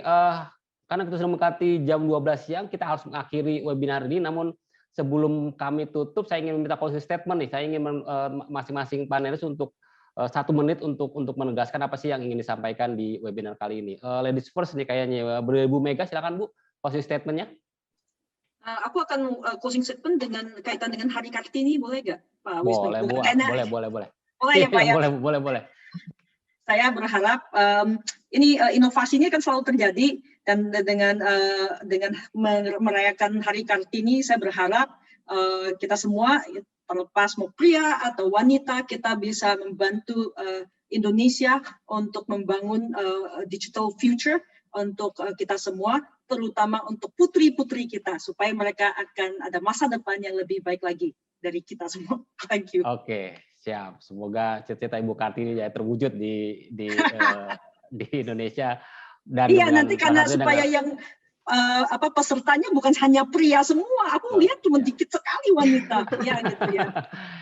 karena kita sudah mendekati jam 12 siang, kita harus mengakhiri webinar ini. Namun sebelum kami tutup, saya ingin meminta closing statement nih. Saya ingin masing-masing panelis untuk 1 menit untuk menegaskan apa sih yang ingin disampaikan di webinar kali ini. Ladies first nih kayaknya, Bu Mega, silakan Bu, closing statement-nya. Aku akan closing statement dengan kaitan dengan Hari Kartini, boleh nggak Pak Wisnu? Boleh. Boleh ya Pak ya? Boleh. Saya berharap ini inovasi ini akan selalu terjadi, dan dengan merayakan Hari Kartini, saya berharap kita semua, terlepas mau pria atau wanita, kita bisa membantu Indonesia untuk membangun digital future untuk kita semua, terutama untuk putri-putri kita, supaya mereka akan ada masa depan yang lebih baik lagi dari kita semua. Thank you. Oke, siap. Semoga cita-cita Ibu Kartini ya terwujud di Indonesia. Dan iya, nanti karena supaya yang pesertanya bukan hanya pria semua, aku lihat cuma dikit sekali wanita. Ya gitu ya.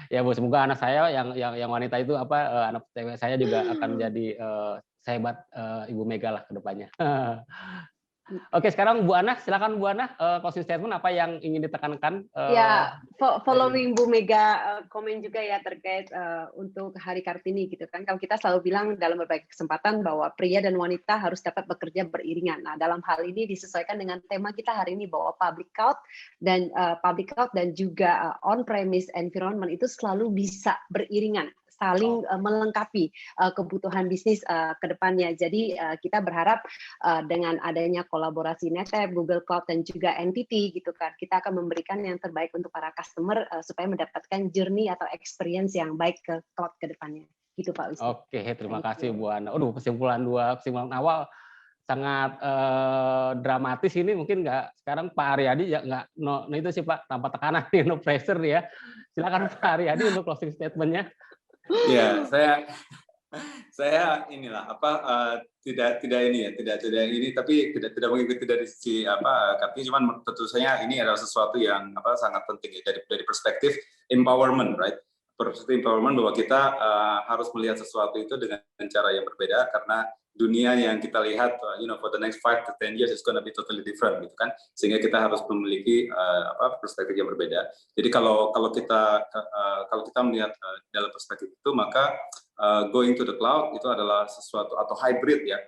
Ya Bu, semoga anak saya yang wanita itu anak saya juga akan menjadi sehebat Ibu Mega lah ke depannya. Oke, sekarang Bu Ana, silakan Bu Ana, closing statement apa yang ingin ditekankan? Ya, following Bu Mega komen juga ya terkait untuk Hari Kartini gitu kan. Kalau kita selalu bilang dalam berbagai kesempatan bahwa pria dan wanita harus dapat bekerja beriringan. Nah, dalam hal ini disesuaikan dengan tema kita hari ini bahwa public cloud dan juga on-premise environment itu selalu bisa beriringan, saling melengkapi kebutuhan bisnis ke depannya. Jadi kita berharap dengan adanya kolaborasi NetApp, Google Cloud, dan juga NTT gitu kan, kita akan memberikan yang terbaik untuk para customer supaya mendapatkan journey atau experience yang baik ke cloud ke depannya. Gitu Pak Wisnu. Oke, terima kasih Bu Ana. Kesimpulan awal sangat dramatis ini, mungkin nggak sekarang Pak Aryadi ya nggak itu sih Pak, tanpa tekanan no pressure ya. Silakan Pak Aryadi untuk closing statement-nya. Ya, saya inilah tidak ini, tapi tidak mengikuti dari sisi katanya, cuman tentu saja ini adalah sesuatu yang sangat penting ya, dari perspektif empowerment, right? Perspektif empowerment bahwa kita harus melihat sesuatu itu dengan cara yang berbeda, karena dunia yang kita lihat for the next 5 to 10 years is gonna be totally different gitu kan, sehingga kita harus memiliki perspektif yang berbeda. Jadi kalau kita melihat dalam perspektif itu, maka going to the cloud itu adalah sesuatu, atau hybrid ya,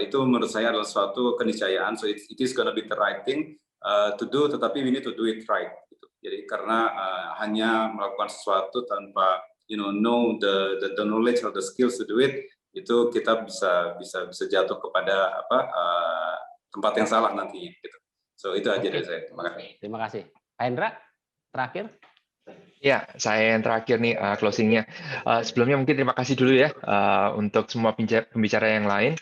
itu menurut saya adalah suatu keniscayaan. So it is gonna be the right thing to do, tetapi we need to do it right gitu. Jadi karena hanya melakukan sesuatu tanpa know the knowledge or the skills to do it, itu kita bisa jatuh kepada tempat yang salah nantinya gitu. So itu aja dari saya. Terima kasih. Terima kasih. Pak Hendra, terakhir. Ya, saya yang terakhir nih closingnya. Sebelumnya mungkin terima kasih dulu ya untuk semua pembicara yang lain.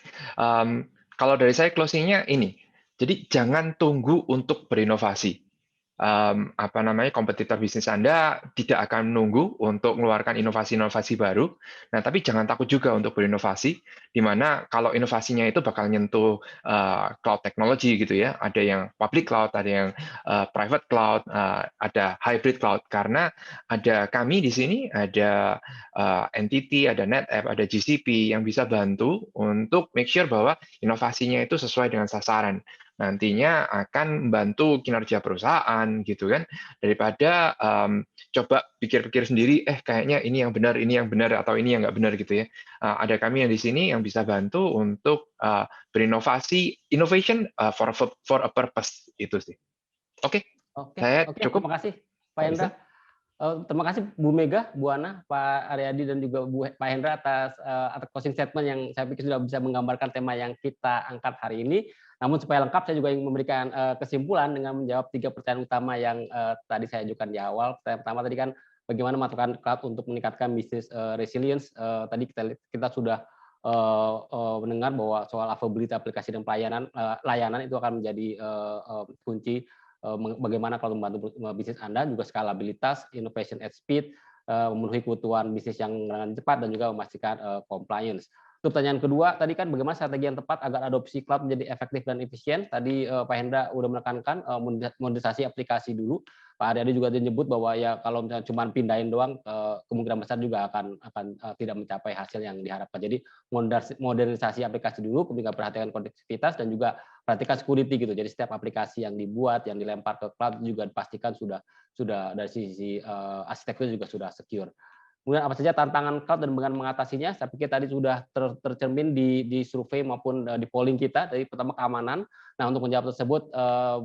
Kalau dari saya closingnya ini, jadi jangan tunggu untuk berinovasi. Kompetitor bisnis Anda tidak akan menunggu untuk mengeluarkan inovasi-inovasi baru. Nah, tapi jangan takut juga untuk berinovasi, di mana kalau inovasinya itu bakal nyentuh cloud technology gitu ya. Ada yang public cloud, ada yang private cloud, ada hybrid cloud. Karena ada kami di sini, ada NTT, ada NetApp, ada GCP yang bisa bantu untuk make sure bahwa inovasinya itu sesuai dengan sasaran. Nantinya akan membantu kinerja perusahaan gitu kan, daripada coba pikir-pikir sendiri, kayaknya ini yang benar atau ini yang nggak benar gitu ya. Ada kami yang di sini yang bisa bantu untuk berinovasi, innovation for a purpose itu sih. Oke. Saya cukup. Terima kasih Pak Hendra. Terima kasih Bu Mega, Bu Ana, Pak Aryadi, dan juga Pak Hendra atas closing statement yang saya pikir sudah bisa menggambarkan tema yang kita angkat hari ini. Namun supaya lengkap, saya juga ingin memberikan kesimpulan dengan menjawab 3 pertanyaan utama yang tadi saya ajukan di awal. Pertanyaan pertama tadi kan bagaimana memanfaatkan cloud untuk meningkatkan bisnis resilience. Tadi kita sudah mendengar bahwa soal availability aplikasi dan layanan itu akan menjadi kunci bagaimana kalau membantu bisnis Anda, juga skalabilitas, innovation at speed, memenuhi kebutuhan bisnis yang cepat dan juga memastikan compliance. Untuk pertanyaan kedua, tadi kan bagaimana strategi yang tepat agar adopsi cloud menjadi efektif dan efisien. Tadi Pak Hendra sudah menekankan modernisasi aplikasi dulu. Pak Aryadi juga menyebut bahwa ya kalau misalnya cuma pindahin doang, kemungkinan besar juga akan tidak mencapai hasil yang diharapkan. Jadi modernisasi aplikasi dulu, kemudian perhatikan konektivitas dan juga perhatikan security gitu. Jadi setiap aplikasi yang dibuat, yang dilempar ke cloud juga dipastikan sudah dari sisi arsitektur juga sudah secure. Kemudian apa saja tantangan cloud dan bagaimana mengatasinya? Saya pikir tadi sudah tercermin di survei maupun di polling kita. Dari pertama keamanan. Nah, untuk menjawab tersebut,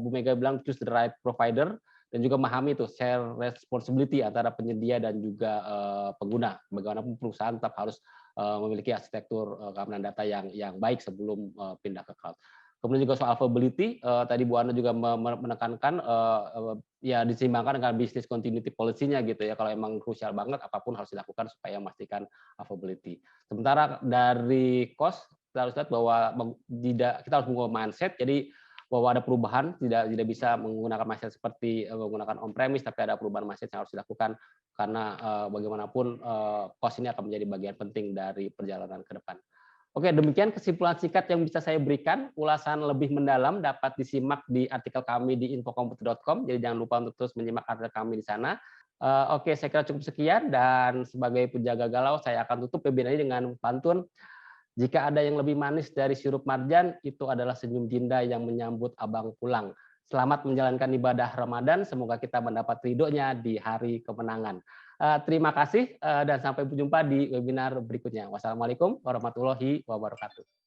Bu Mega bilang choose the right provider dan juga memahami itu share responsibility antara penyedia dan juga pengguna. Bagaimanapun perusahaan tetap harus memiliki arsitektur keamanan data yang baik sebelum pindah ke cloud. Kemudian juga soal availability, tadi Bu Ana juga menekankan ya diseimbangkan dengan business continuity policy-nya gitu ya. Kalau emang krusial banget, apapun harus dilakukan supaya memastikan availability. Sementara dari cost, kita harus lihat bahwa kita harus mengubah mindset. Jadi bahwa ada perubahan, tidak bisa menggunakan mindset seperti menggunakan on-premise, tapi ada perubahan mindset yang harus dilakukan karena bagaimanapun cost ini akan menjadi bagian penting dari perjalanan ke depan. Oke, demikian kesimpulan singkat yang bisa saya berikan. Ulasan lebih mendalam dapat disimak di artikel kami di infokomputer.com, jadi jangan lupa untuk terus menyimak artikel kami di sana. Oke, saya kira cukup sekian, dan sebagai penjaga galau, saya akan tutup webinar ini dengan pantun. Jika ada yang lebih manis dari sirup marjan, itu adalah senyum Dinda yang menyambut abang pulang. Selamat menjalankan ibadah Ramadan, semoga kita mendapat ridhonya di hari kemenangan. Terima kasih dan sampai berjumpa di webinar berikutnya. Wassalamualaikum warahmatullahi wabarakatuh.